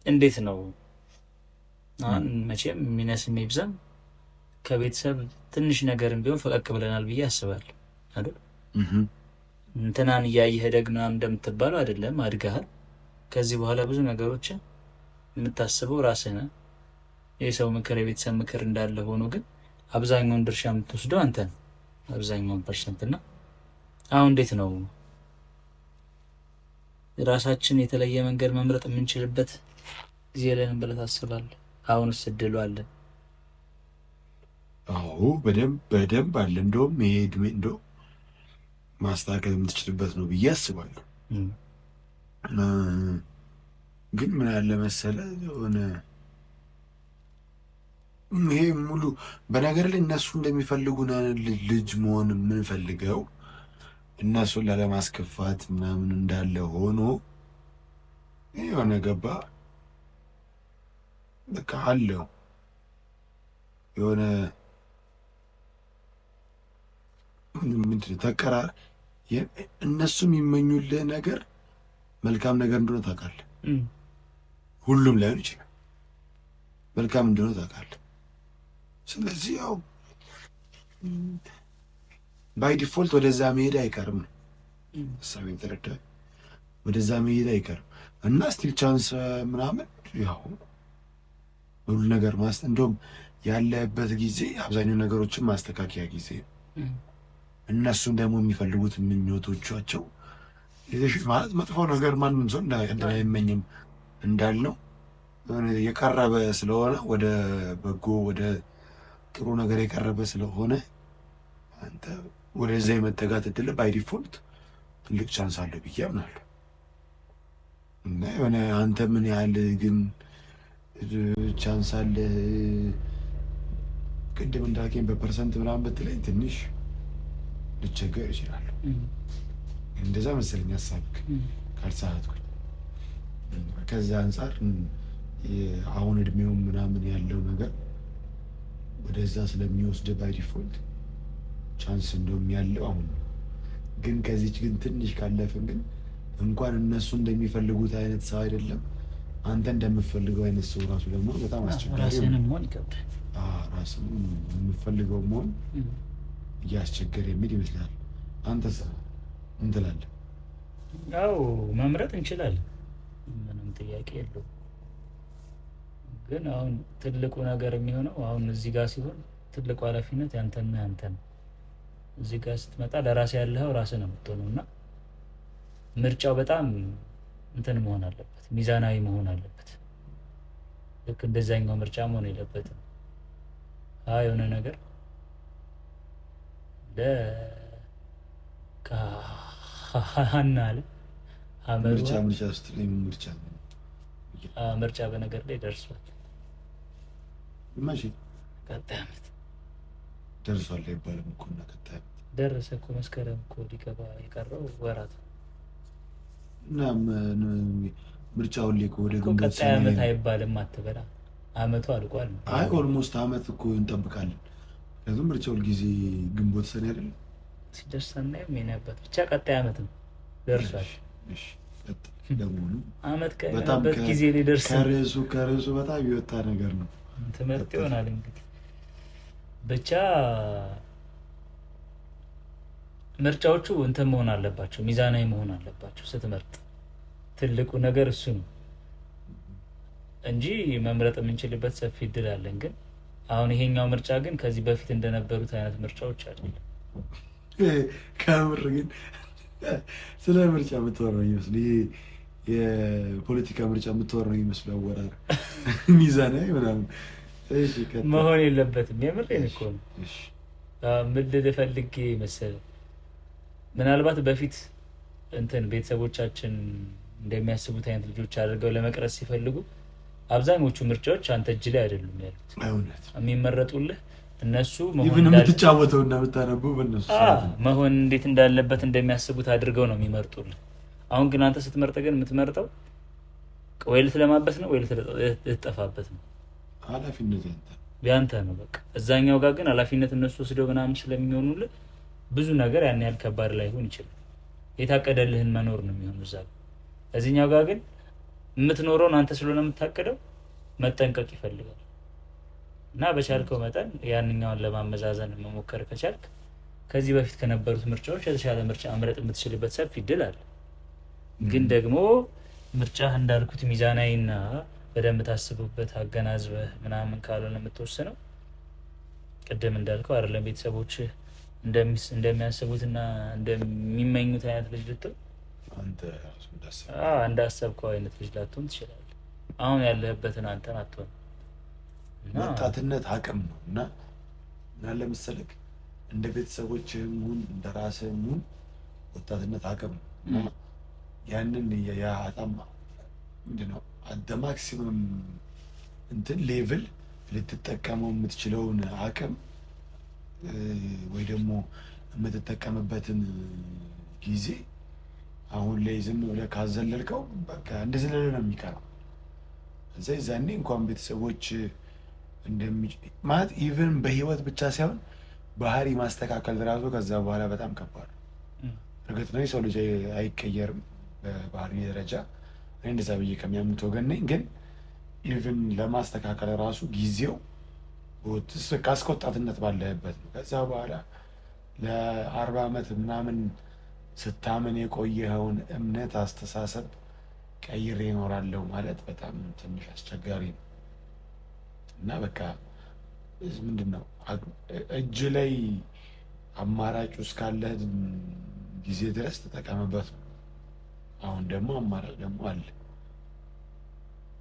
እንዴት ነው አሁን መቼም የሚነስም ይብዛም ከቤተሰብ ትንሽ ነገርም ቢሆን ፈቀቅ ብለናል ብዬ አስባለሁ አይደል? እንትናን እያየህ ደግ ምናምን እንደምትባለው አይደለም፣ አድገሃል። ከዚህ በኋላ ብዙ ነገሮችን የምታስበው ራስህ ነህ። የሰው ምክር የቤተሰብ ምክር እንዳለ ሆኖ ግን አብዛኛውን ድርሻ የምትወስደው አንተ ነህ፣ አብዛኛውን ፐርሰንት። እና አሁን እንዴት ነው ራሳችን የተለየ መንገድ መምረጥ የምንችልበት ጊዜ የለንም ብለህ ታስባለህ? አሁንስ እድሉ አለን? አዎ በደንብ አለ። እንደውም ይሄ እድሜ እንደው ማስተካከል የምትችልበት ነው ብዬ አስባለሁ። ግን ምን ያለ መሰለህ የሆነ ይሄ ሙሉ በነገር ላይ እነሱ እንደሚፈልጉን ልጅ መሆን የምንፈልገው እነሱን ላለማስከፋት ምናምን እንዳለ ሆኖ የሆነ ገባ በቃ አለው የሆነ ምንድን ተቀራ እነሱ የሚመኙልህ ነገር መልካም ነገር እንደሆነ ታውቃለህ። ሁሉም ላይሆን ይችላል፣ መልካም እንደሆነ ታውቃለህ። ስለዚህ ያው ባይ ዲፎልት ወደዛ መሄድ አይቀርም ነው ሀሳቤን ተረዳህ? ወደዛ መሄድ አይቀርም እና ስቲል ቻንስ ምናምን ያው ሁሉ ነገር እንደውም ያለበት ጊዜ አብዛኛው ነገሮችን ማስተካከያ ጊዜ ነው። እነሱም ደግሞ የሚፈልጉት ምኞቶቻቸው ማለት መጥፎ ነገር ማንም ሰው እንዳይመኝም እንዳልነው የቀረበ ስለሆነ ወደ በጎ ወደ ጥሩ ነገር የቀረበ ስለሆነ አንተ ወደዛ የመጠጋት እድል ባይ ዲፎልት ትልቅ ቻንስ አለው ብዬ አምናለሁ። እና የሆነ አንተ ምን ያህል ግን ቻንስ አለ ቅድም እንዳልከኝ በፐርሰንት ምናምን ብትለኝ ትንሽ ልቸገር ይችላል። እንደዛ መሰለኝ ሀሳብክ ካልተሳሳትኩኝ። ከዛ አንጻር አሁን እድሜውም ምናምን ያለው ነገር ወደዛ ስለሚወስድ ባይ ዲፎልት ቻንስ እንደውም ያለው አሁን ነው። ግን ከዚች ግን ትንሽ ካለፍን ግን እንኳን እነሱ እንደሚፈልጉት አይነት ሰው አይደለም አንተ እንደምፈልገው አይነት ሰው ራሱ ደግሞ በጣም አስቸጋሪ ነው። ራስህንም መሆን ይከብዳል። ራስህን የምፈልገው መሆን እያስቸገረ የሚል ይመስላል። አንተስ ምን ትላለህ? ያው መምረጥ እንችላለን፣ ምንም ጥያቄ የለውም። ግን አሁን ትልቁ ነገር የሚሆነው አሁን እዚህ ጋር ሲሆን ትልቁ ኃላፊነት ያንተና ያንተ ነው። እዚህ ጋር ስትመጣ ለራሴ ያለኸው ራስህ ነው የምትሆነው እና ምርጫው በጣም እንትን መሆን አለበት፣ ሚዛናዊ መሆን አለበት። ልክ እንደዛኛው ምርጫ መሆን የለበትም። የሆነ ነገር ለካሃና አለ ምርጫ በነገር ላይ ደርሷል። መቼ? ቀጣይ ዓመት ደርሷል አይባልም እኮ እና ቀጣይ ዓመት ደረሰ እኮ። መስከረም እኮ ሊገባ የቀረው ወራት እና ምርጫውን ሊቆ ወደ ግንቦት ቀጣይ ዓመት አይባልም አትበላ። ዓመቱ አልቋል። አይ ኦልሞስት ዓመት እኮ እንጠብቃለን። ለምን ምርጫው ጊዜ ግንቦት ሰኔ አይደል? ሲደርስ እናየው የነበት ብቻ ቀጣይ ዓመት ነው ደርሷል። እሺ ለሙሉ ዓመት ከነበበት ጊዜ ሊደርስ ከርዕሱ በጣም የወጣ ነገር ነው። ትምህርት ይሆናል እንግዲህ። ብቻ ምርጫዎቹ እንትን መሆን አለባቸው፣ ሚዛናዊ መሆን አለባቸው ስትመርጥ። ትልቁ ነገር እሱ ነው እንጂ መምረጥ የምንችልበት ሰፊ እድል አለን። ግን አሁን ይሄኛው ምርጫ ግን ከዚህ በፊት እንደነበሩት አይነት ምርጫዎች አይደለም። ከምር ግን ስለ ምርጫ የምትወራው ይመስል ይሄ የፖለቲካ ምርጫ የምትወራው ይመስል አወራር ሚዛናዊ ምናምን መሆን የለበትም። የምሬን እኮ ነው። ምን ልልህ ፈልጌ መሰለህ፣ ምናልባት በፊት እንትን ቤተሰቦቻችን እንደሚያስቡት አይነት ልጆች አድርገው ለመቅረጽ ሲፈልጉ አብዛኞቹ ምርጫዎች አንተ እጅ ላይ አይደሉም ያሉት። የሚመረጡልህ እነሱ የምትጫወተው እና የምታነበው በእነሱ መሆን እንዴት እንዳለበት እንደሚያስቡት አድርገው ነው የሚመርጡልህ። አሁን ግን አንተ ስትመርጥ ግን የምትመርጠው ወይ ልትለማበት ነው ወይ ልትጠፋበት ነው። ኃላፊነት ያንተ ነው በቃ። እዛኛው ጋር ግን ኃላፊነት እነሱ ወስደው ምናምን ስለሚሆኑልህ ብዙ ነገር ያን ያህል ከባድ ላይሆን ይችላል። የታቀደልህን መኖር ነው የሚሆኑ እዛ ጋር። እዚህኛው ጋር ግን የምትኖረውን አንተ ስለሆነ የምታቀደው መጠንቀቅ ይፈልጋል እና በቻልከው መጠን ያንኛውን ለማመዛዘን መሞከር ከቻልክ ከዚህ በፊት ከነበሩት ምርጫዎች የተሻለ ምርጫ መምረጥ የምትችልበት ሰፊ እድል አለ። ግን ደግሞ ምርጫ እንዳልኩት ሚዛናዊና በደንብ ታስቡበት አገናዝበህ ምናምን ካልሆነ የምትወስነው ቅድም እንዳልከው አይደለም ቤተሰቦች እንደሚያስቡትና እንደሚመኙት አይነት ልጅ ልትሆን እንዳሰብከው አይነት ልጅ ላትሆን ትችላለህ። አሁን ያለህበትን አንተን አትሆን። ወጣትነት አቅም ነው እና ለምሳሌ እንደ ቤተሰቦችህም ሁን እንደ ራስህም ሁን ወጣትነት አቅም ነው። ያንን በጣም ምንድን ነው አደ ማክሲመም እንትን ሌቭል ልትጠቀመው የምትችለውን አቅም ወይ ደግሞ የምትጠቀምበትን ጊዜ አሁን ላይ ዝም ብለህ ካዘለልከው በቃ እንደዘለለ ነው የሚቀረው። እዛ ዛኔ እንኳን ቤተሰቦች ማለት ኢቨን በህይወት ብቻ ሳይሆን ባህሪ ማስተካከል ራሱ ከዛ በኋላ በጣም ከባድ ነው። እርግጥ ነው የሰው ልጅ አይቀየርም በባህሪ ደረጃ፣ እኔ እንደዛ ብዬ ከሚያምኑት ወገን ነኝ። ግን ኢቨን ለማስተካከል ራሱ ጊዜው እስከ ወጣትነት ባለህበት ነው። ከዛ በኋላ ለ40 ዓመት ምናምን ስታምን የቆየኸውን እምነት አስተሳሰብ ቀይሬ እኖራለሁ ማለት በጣም ትንሽ አስቸጋሪ ነው እና በቃ ምንድን ነው እጅ ላይ አማራጭ እስካለህ ጊዜ ድረስ ተጠቀምበት ነው። አሁን ደግሞ አማራጭ ደግሞ አለ፣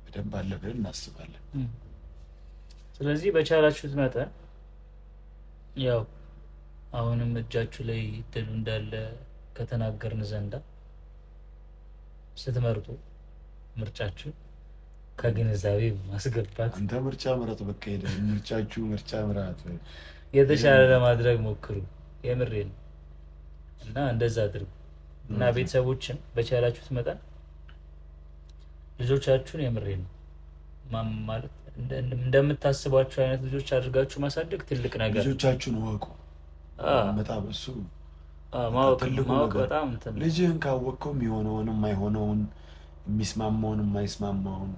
በደንብ አለ ብለን እናስባለን። ስለዚህ በቻላችሁት መጠን ያው አሁንም እጃችሁ ላይ ድሉ እንዳለ ከተናገርን ዘንዳ ስትመርጡ ምርጫችሁ ከግንዛቤ ማስገባት አንተ ምርጫ ምረጥ። በቃ ሄደ ምርጫችሁ ምርጫ ምራት የተሻለ ለማድረግ ሞክሩ። የምሬን እና እንደዛ አድርጉ እና ቤተሰቦችን በቻላችሁት መጠን ልጆቻችሁን የምሬን ማለት እንደምታስቧቸው አይነት ልጆች አድርጋችሁ ማሳደግ ትልቅ ነገር። ልጆቻችሁን ወቁ። በጣም እሱ ማወቅ በጣም ልጅህን ካወቅከው የሚሆነውን የማይሆነውን የሚስማማውን የማይስማማውን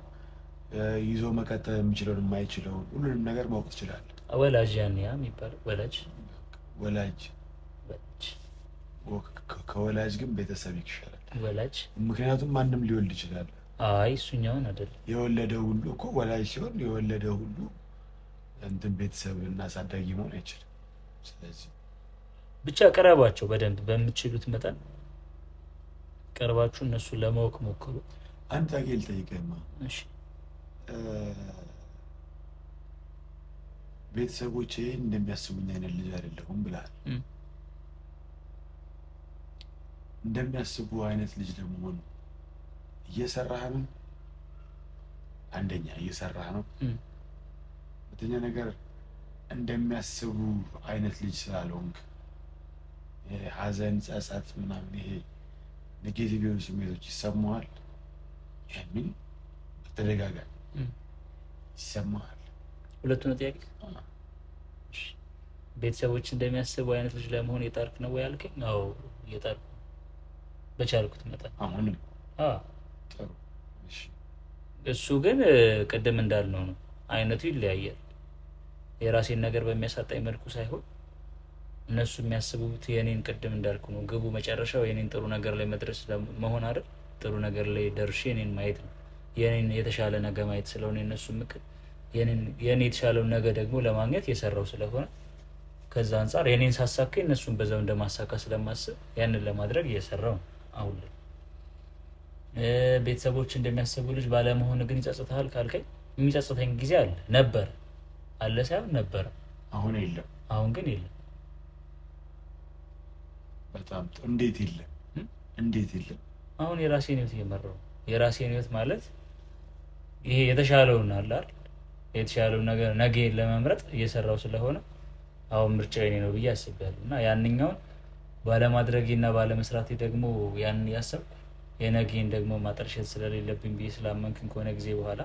ይዞ መቀጠል የሚችለውን የማይችለውን ሁሉንም ነገር ማወቅ ትችላለህ። ወላጅ ያን ያ የሚባለው ወላጅ ከወላጅ ግን ቤተሰብ ይሻላል። ወላጅ ምክንያቱም ማንም ሊወልድ ይችላል። አይ እሱኛውን አይደለም። የወለደው ሁሉ እኮ ወላጅ ሲሆን የወለደው ሁሉ እንትን ቤተሰብ እና አሳዳጊ መሆን አይችልም። ስለዚህ ብቻ ቀረባቸው፣ በደንብ በምትችሉት መጠን ቀርባችሁ እነሱን ለማወቅ ሞክሩ። አንድ ታጌ ልጠይቅህማ። እሺ ቤተሰቦቼ እንደሚያስቡኝ አይነት ልጅ አይደለሁም ብለሃል። እንደሚያስቡ አይነት ልጅ ለመሆን እየሰራህ ነው። አንደኛ እየሰራህ ነው። ሁለተኛ ነገር እንደሚያስቡ አይነት ልጅ ስላልሆንክ ሐዘን፣ ጸጸት ምናምን ይሄ ኔጌቲቭ የሆኑ ስሜቶች ይሰማሃል የሚል በተደጋጋሚ ይሰማሃል። ሁለቱ ነው ጥያቄ። ቤተሰቦች እንደሚያስቡ አይነት ልጅ ለመሆን የጣርክ ነው ወይ ያልከኝ? አዎ እየጣርኩ በቻልኩት መጠን። አሁንም ጥሩ። እሱ ግን ቅድም እንዳልነው ነው፣ አይነቱ ይለያያል። የራሴን ነገር በሚያሳጣኝ መልኩ ሳይሆን እነሱ የሚያስቡት የኔን ቅድም እንዳልኩ ነው። ግቡ መጨረሻው የኔን ጥሩ ነገር ላይ መድረስ መሆን አይደል? ጥሩ ነገር ላይ ደርሼ የኔን ማየት ነው። የኔን የተሻለ ነገር ማየት ስለሆነ የነሱ ምክር የኔ የተሻለውን ነገር ደግሞ ለማግኘት የሰራው ስለሆነ ከዛ አንጻር የኔን ሳሳካ እነሱን በዛው እንደማሳካ ስለማስብ ያንን ለማድረግ እየሰራው ነው። አሁን ላይ ቤተሰቦች እንደሚያስቡ ልጅ ባለመሆን ግን ይጸጽታል ካልከኝ፣ የሚጸጽተኝ ጊዜ አለ ሳይሆን ነበረ። አሁን የለም። አሁን ግን የለም። በጣም እንዴት የለም? እንዴት የለም? አሁን የራሴን ህይወት እየመራው ነው። የራሴን ህይወት ማለት ይሄ የተሻለውን አለ አይደል? የተሻለውን ነገር ነገ ለመምረጥ እየሰራው ስለሆነ አሁን ምርጫ የኔ ነው ብዬ አስቤያለሁ። እና ያንኛውን ባለማድረጌና ባለመስራቴ ደግሞ ያንን ያሰብኩ የነገን ደግሞ ማጠርሸት ስለሌለብኝ ብዬ ስላመንክን ከሆነ ጊዜ በኋላ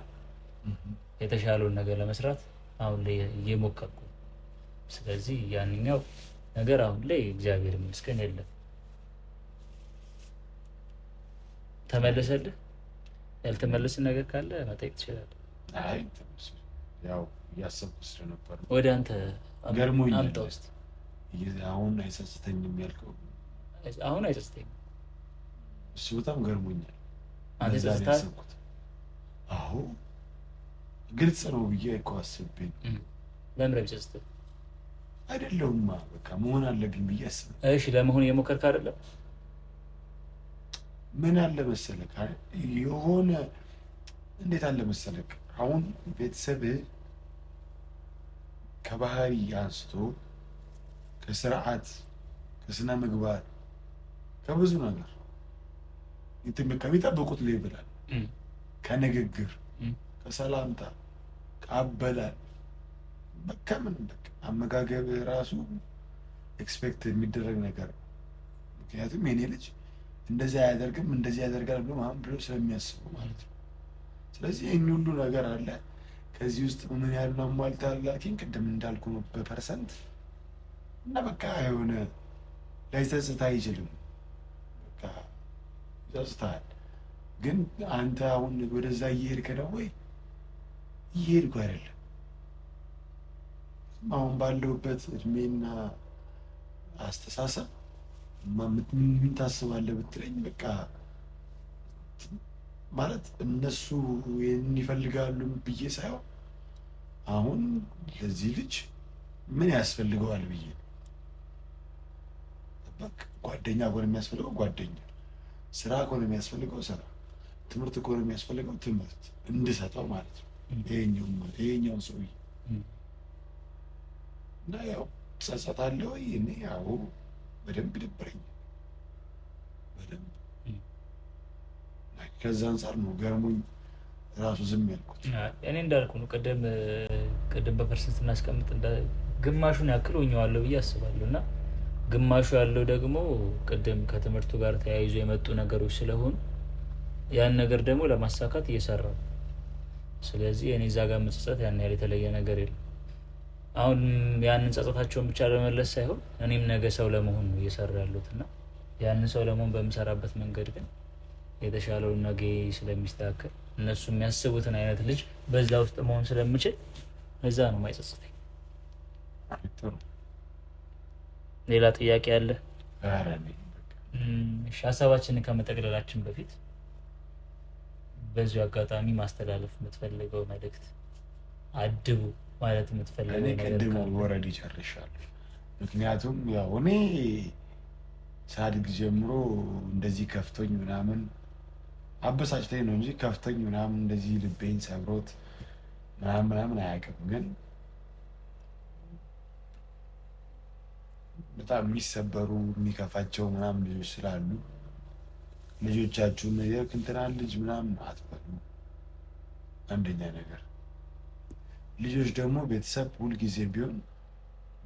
የተሻለውን ነገር ለመስራት አሁን ላይ እየሞከርኩ። ስለዚህ ያንኛው ነገር አሁን ላይ እግዚአብሔር ይመስገን የለም። ተመለሰልህ? ያልተመለሰ ነገር ካለ መጠየቅ ትችላለህ። አይ ያው እያሰብኩ ስለነበር ወደ አንተ ገርሞኛል። አምጣ ውስጥ አሁን አይጸጽተኝም ያልከው አሁን አይጸጽተኝም። እሱ በጣም ገርሞኛል። አንተ ጸጽተሃል? አዎ ግልጽ ነው ብዬ እኮ አስቤ ለምን ጸጽተህ አይደለሁማ። በቃ መሆን አለብኝ ብዬ አስቤ። እሺ ለመሆን እየሞከርክ አይደለም? ምን አለ መሰለህ የሆነ እንዴት አለ መሰለህ አሁን ቤተሰብህ ከባህሪ አንስቶ ከስርዓት ከስነ ምግባር ከብዙ ነገር ከሚጠብቁት ሌቭል አለ። ከንግግር ከሰላምታ ከአበላል ከምን በቃ አመጋገብ ራሱ ኤክስፔክት የሚደረግ ነገር ነው። ምክንያቱም የኔ ልጅ እንደዚህ አያደርግም እንደዚህ ያደርጋል ብሎ ማን ብሎ ስለሚያስቡ ማለት ነው። ስለዚህ ይህን ሁሉ ነገር አለ። ከዚህ ውስጥ ምን ያህል ነው ሟልታላኪን ቅድም እንዳልኩ ነው በፐርሰንት እና በቃ የሆነ ላይጸጽት አይችልም። በቃ ይጸጽታል። ግን አንተ አሁን ወደዛ እየሄድክ ነው ወይ? እየሄድኩ አይደለም። አሁን ባለሁበት እድሜና አስተሳሰብ ምን ታስባለህ ብትለኝ በቃ ማለት እነሱ ይህን ይፈልጋሉ ብዬ ሳይሆን አሁን ለዚህ ልጅ ምን ያስፈልገዋል ብዬ በቃ ጓደኛ ከሆነ የሚያስፈልገው ጓደኛ፣ ስራ ከሆነ የሚያስፈልገው ስራ፣ ትምህርት ከሆነ የሚያስፈልገው ትምህርት እንድሰጠው ማለት ነው። ይሄኛውን ሰውዬ እና ያው ትጸጸታለህ ወይ? እኔ ያው በደንብ ይደብረኛል፣ በደንብ ከዛ አንጻር ነው ገርሞኝ ራሱ ዝም ያልኩት። እኔ እንዳልኩ ነው ቅድም በፐርሰንት እናስቀምጥ ግማሹን ያክል ሆኜዋለሁ ብዬ አስባለሁ። እና ግማሹ ያለው ደግሞ ቅድም ከትምህርቱ ጋር ተያይዞ የመጡ ነገሮች ስለሆኑ ያን ነገር ደግሞ ለማሳካት እየሰራ ነው። ስለዚህ እኔ እዛ ጋር መጸጸት ያን ያህል የተለየ ነገር የለም። አሁን ያንን ጸጸታቸውን ብቻ ለመመለስ ሳይሆን እኔም ነገ ሰው ለመሆን ነው እየሰራ ያሉት እና ያንን ሰው ለመሆን በምሰራበት መንገድ ግን የተሻለውን ነገ ስለሚስተካከል እነሱ የሚያስቡትን አይነት ልጅ በዛ ውስጥ መሆን ስለምችል እዛ ነው የማይጸጽተኝ። ሌላ ጥያቄ አለ? ሀሳባችንን ከመጠቅለላችን በፊት በዚሁ አጋጣሚ ማስተላለፍ የምትፈልገው መልእክት፣ አድቡ ማለት የምትፈልገው ነገር ቅድም ወረድ ይጨርሻል። ምክንያቱም ያው እኔ ሳድግ ጀምሮ እንደዚህ ከፍቶኝ ምናምን አበሳጭተኝ ነው እንጂ ከፍቶኝ ምናምን እንደዚህ ልቤን ሰብሮት ምናምን አያውቅም። ግን በጣም የሚሰበሩ የሚከፋቸው ምናምን ልጆች ስላሉ ልጆቻችሁን የክንትናን ልጅ ምናምን አትበሉ። አንደኛ ነገር ልጆች ደግሞ ቤተሰብ ሁልጊዜ ቢሆን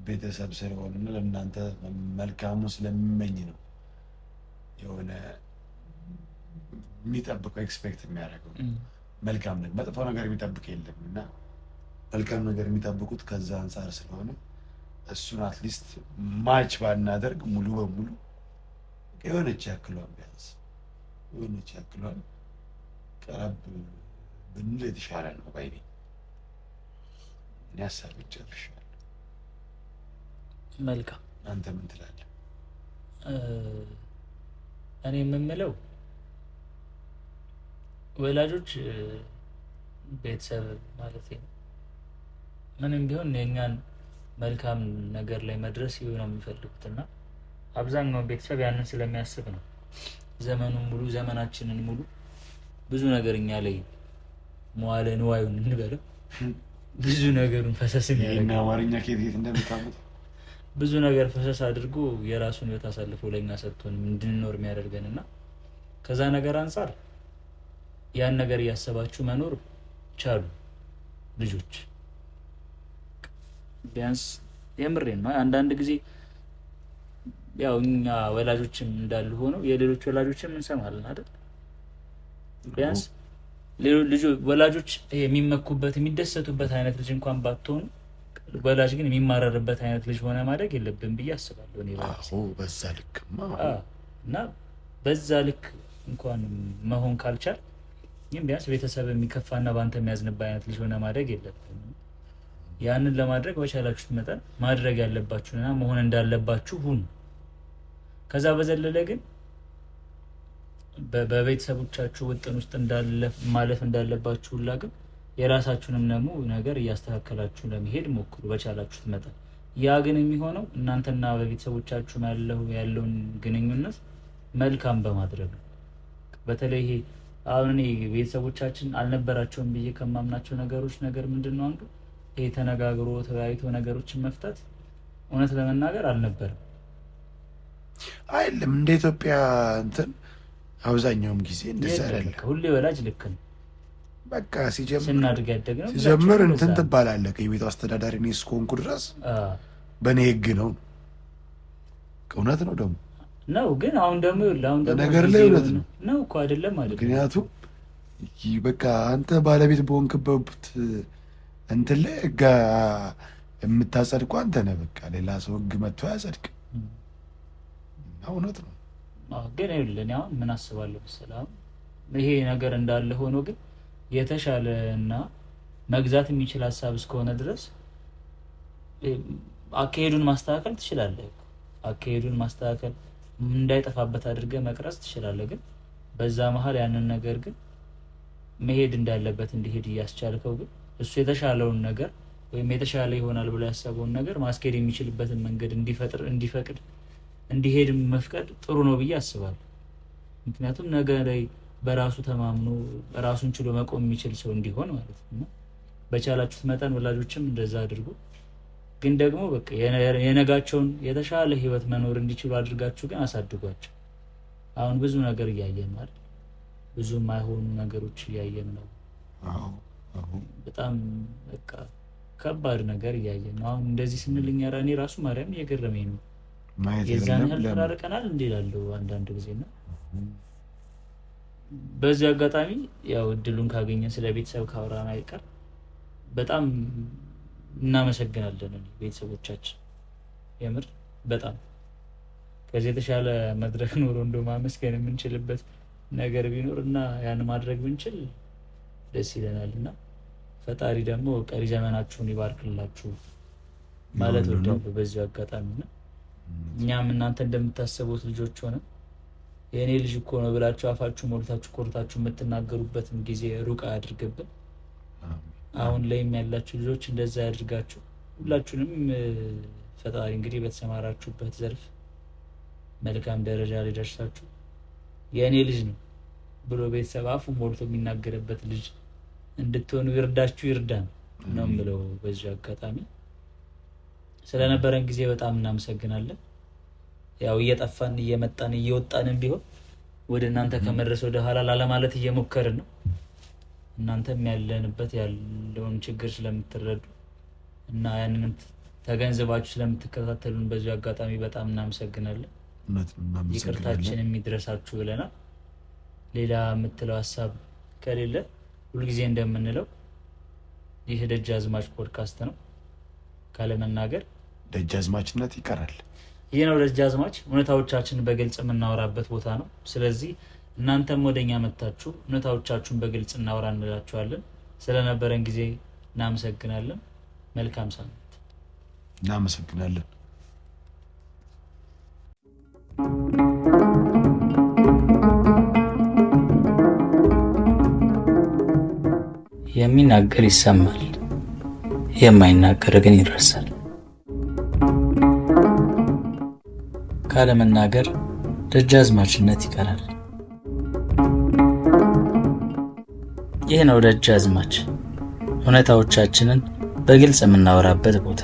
ቤተሰብ ስለሆነ ለእናንተ መልካሙ ስለሚመኝ ነው የሆነ የሚጠብቀው ኤክስፔክት የሚያደርገው መልካም ነገር፣ መጥፎ ነገር የሚጠብቅ የለም እና መልካም ነገር የሚጠብቁት ከዛ አንጻር ስለሆነ እሱን አትሊስት ማች ባናደርግ ሙሉ በሙሉ የሆነች ያክሏን ቢያንስ የሆነች ያክሏን ቀረብ ብንል የተሻለ ነው ባይ ነኝ። እኔ ሀሳቤን ጨርሻለሁ። መልካም፣ አንተ ምን ትላለህ? እኔ የምምለው ወላጆች ቤተሰብ ማለት ነው ምንም ቢሆን የእኛን መልካም ነገር ላይ መድረስ ነው የሚፈልጉት እና አብዛኛውን ቤተሰብ ያንን ስለሚያስብ ነው ዘመኑን ሙሉ ዘመናችንን ሙሉ ብዙ ነገር እኛ ላይ መዋለ ንዋዩን እንበለው ብዙ ነገሩን ፈሰስ የሚያደርገው አማርኛ ከየት እንደምታመጣ ብዙ ነገር ፈሰስ አድርጎ የራሱን ህይወት አሳልፎ ለኛ ሰጥቶን እንድንኖር የሚያደርገን እና ከዛ ነገር አንጻር ያን ነገር እያሰባችሁ መኖር ቻሉ ልጆች። ቢያንስ የምሬን ነው። አንዳንድ ጊዜ ያው እኛ ወላጆችም እንዳሉ ሆነው የሌሎች ወላጆችም እንሰማለን አይደል? ቢያንስ ወላጆች የሚመኩበት የሚደሰቱበት አይነት ልጅ እንኳን ባትሆኑ ወላጅ ግን የሚማረርበት አይነት ልጅ ሆነ ማደግ የለብን ብዬ አስባለሁ። እኔ በዛ ልክ እና በዛ ልክ እንኳን መሆን ካልቻል ግን ቢያንስ ቤተሰብ የሚከፋና በአንተ የሚያዝንባ አይነት ልጅ ሆነ ማደግ የለብን። ያንን ለማድረግ በቻላችሁት መጠን ማድረግ ያለባችሁና መሆን እንዳለባችሁ ሁኑ። ከዛ በዘለለ ግን በቤተሰቦቻችሁ ውጥን ውስጥ ማለፍ እንዳለባችሁ ሁላ ግን የራሳችሁንም ደግሞ ነገር እያስተካከላችሁ ለመሄድ ሞክሩ በቻላችሁት መጠን። ያ ግን የሚሆነው እናንተና በቤተሰቦቻችሁ ያለውን ግንኙነት መልካም በማድረግ ነው። በተለይ ይሄ አሁን እኔ ቤተሰቦቻችን አልነበራቸውም ብዬ ከማምናቸው ነገር ምንድን ነው አንዱ ይሄ ተነጋግሮ ተወያይቶ ነገሮችን መፍታት እውነት ለመናገር አልነበረም አይደለም። እንደ ኢትዮጵያ እንትን አብዛኛውም ጊዜ እንደዛ አይደለም። ሁሌ ወላጅ ልክ ነው። በቃ ሲጀምር ስናድግ ያደግነው ሲጀምር እንትን ትባላለህ ከቤቱ አስተዳዳሪ እኔ እስከሆንኩ ድረስ በእኔ ህግ ነው። እውነት ነው ደግሞ ነው። ግን አሁን ደግሞ ነገር ላይ እውነት ነው እኮ አይደለም ማለት ነው። ምክንያቱም በቃ አንተ ባለቤት በሆንክበት እንትን ላይ ህግ የምታጸድቀው አንተ ነህ። በቃ ሌላ ሰው ህግ መጥቶ አያጸድቅም። እውነት ነው። ግን ይኸውልህ አሁን ምን አስባለሁ መሰለህ፣ ይሄ ነገር እንዳለ ሆኖ ግን የተሻለ እና መግዛት የሚችል ሀሳብ እስከሆነ ድረስ አካሄዱን ማስተካከል ትችላለህ። አካሄዱን ማስተካከል እንዳይጠፋበት አድርገህ መቅረጽ ትችላለህ። ግን በዛ መሀል ያንን ነገር ግን መሄድ እንዳለበት እንዲሄድ እያስቻልከው ግን እሱ የተሻለውን ነገር ወይም የተሻለ ይሆናል ብሎ ያሰበውን ነገር ማስኬድ የሚችልበትን መንገድ እንዲፈቅድ እንዲሄድ መፍቀድ ጥሩ ነው ብዬ አስባለሁ። ምክንያቱም ነገ ላይ በራሱ ተማምኖ ራሱን ችሎ መቆም የሚችል ሰው እንዲሆን ማለት ነው። በቻላችሁት መጠን ወላጆችም እንደዛ አድርጉ። ግን ደግሞ በቃ የነጋቸውን የተሻለ ህይወት መኖር እንዲችሉ አድርጋችሁ ግን አሳድጓቸው። አሁን ብዙ ነገር እያየን ነው አይደል? ብዙ የማይሆኑ ነገሮች እያየን ነው። በጣም በቃ ከባድ ነገር እያየን ነው። አሁን እንደዚህ ስንል እኛ እኔ ራሱ ማርያም እየገረመኝ ነው። የዛን ያህል ተራርቀናል እንዴ እላለሁ አንዳንድ ጊዜ እና በዚህ አጋጣሚ ያው እድሉን ካገኘን ስለ ቤተሰብ ካወራን አይቀር በጣም እናመሰግናለን ቤተሰቦቻችን። የምር በጣም ከዚህ የተሻለ መድረክ ኖሮ እንደው ማመስገን የምንችልበት ነገር ቢኖር እና ያን ማድረግ ብንችል ደስ ይለናል እና ፈጣሪ ደግሞ ቀሪ ዘመናችሁን ይባርክላችሁ ማለት ወዳለሁ በዚህ አጋጣሚ እና እኛም እናንተ እንደምታስቡት ልጆች ሆነ የኔ ልጅ እኮ ነው ብላችሁ አፋችሁ ሞልታችሁ ኮርታችሁ የምትናገሩበትን ጊዜ ሩቅ አያድርግብን። አሁን ላይም ያላችሁ ልጆች እንደዛ ያድርጋችሁ። ሁላችሁንም ፈጣሪ እንግዲህ በተሰማራችሁበት ዘርፍ መልካም ደረጃ ላይ ደርሳችሁ የኔ ልጅ ነው ብሎ ቤተሰብ አፉ ሞልቶ የሚናገርበት ልጅ እንድትሆኑ ይርዳችሁ ይርዳን ነው የምለው። በዚህ አጋጣሚ ስለነበረን ጊዜ በጣም እናመሰግናለን። ያው እየጠፋን እየመጣን እየወጣንም ቢሆን ወደ እናንተ ከመድረስ ወደ ኋላ ላለማለት እየሞከርን ነው። እናንተም ያለንበት ያለውን ችግር ስለምትረዱ እና ያንን ተገንዝባችሁ ስለምትከታተሉን በዚህ አጋጣሚ በጣም እናመሰግናለን። ይቅርታችን የሚድረሳችሁ ብለናል። ሌላ የምትለው ሀሳብ ከሌለ ሁልጊዜ እንደምንለው ይህ ደጃዝማች ፖድካስት ነው። ካለመናገር ደጃዝማችነት ይቀራል። ይህ ነው ደጃዝማች፣ እውነታዎቻችን በግልጽ የምናወራበት ቦታ ነው። ስለዚህ እናንተም ወደኛ መጥታችሁ እውነታዎቻችሁን በግልጽ እናወራ እንላችኋለን። ስለነበረን ጊዜ እናመሰግናለን። መልካም ሳምንት። እናመሰግናለን። የሚናገር ይሰማል፣ የማይናገር ግን ይረሳል። ካለመናገር ደጃዝማችነት ይቀራል። ይህ ነው ደጃዝማች፣ እውነታዎቻችንን በግልጽ የምናወራበት ቦታ።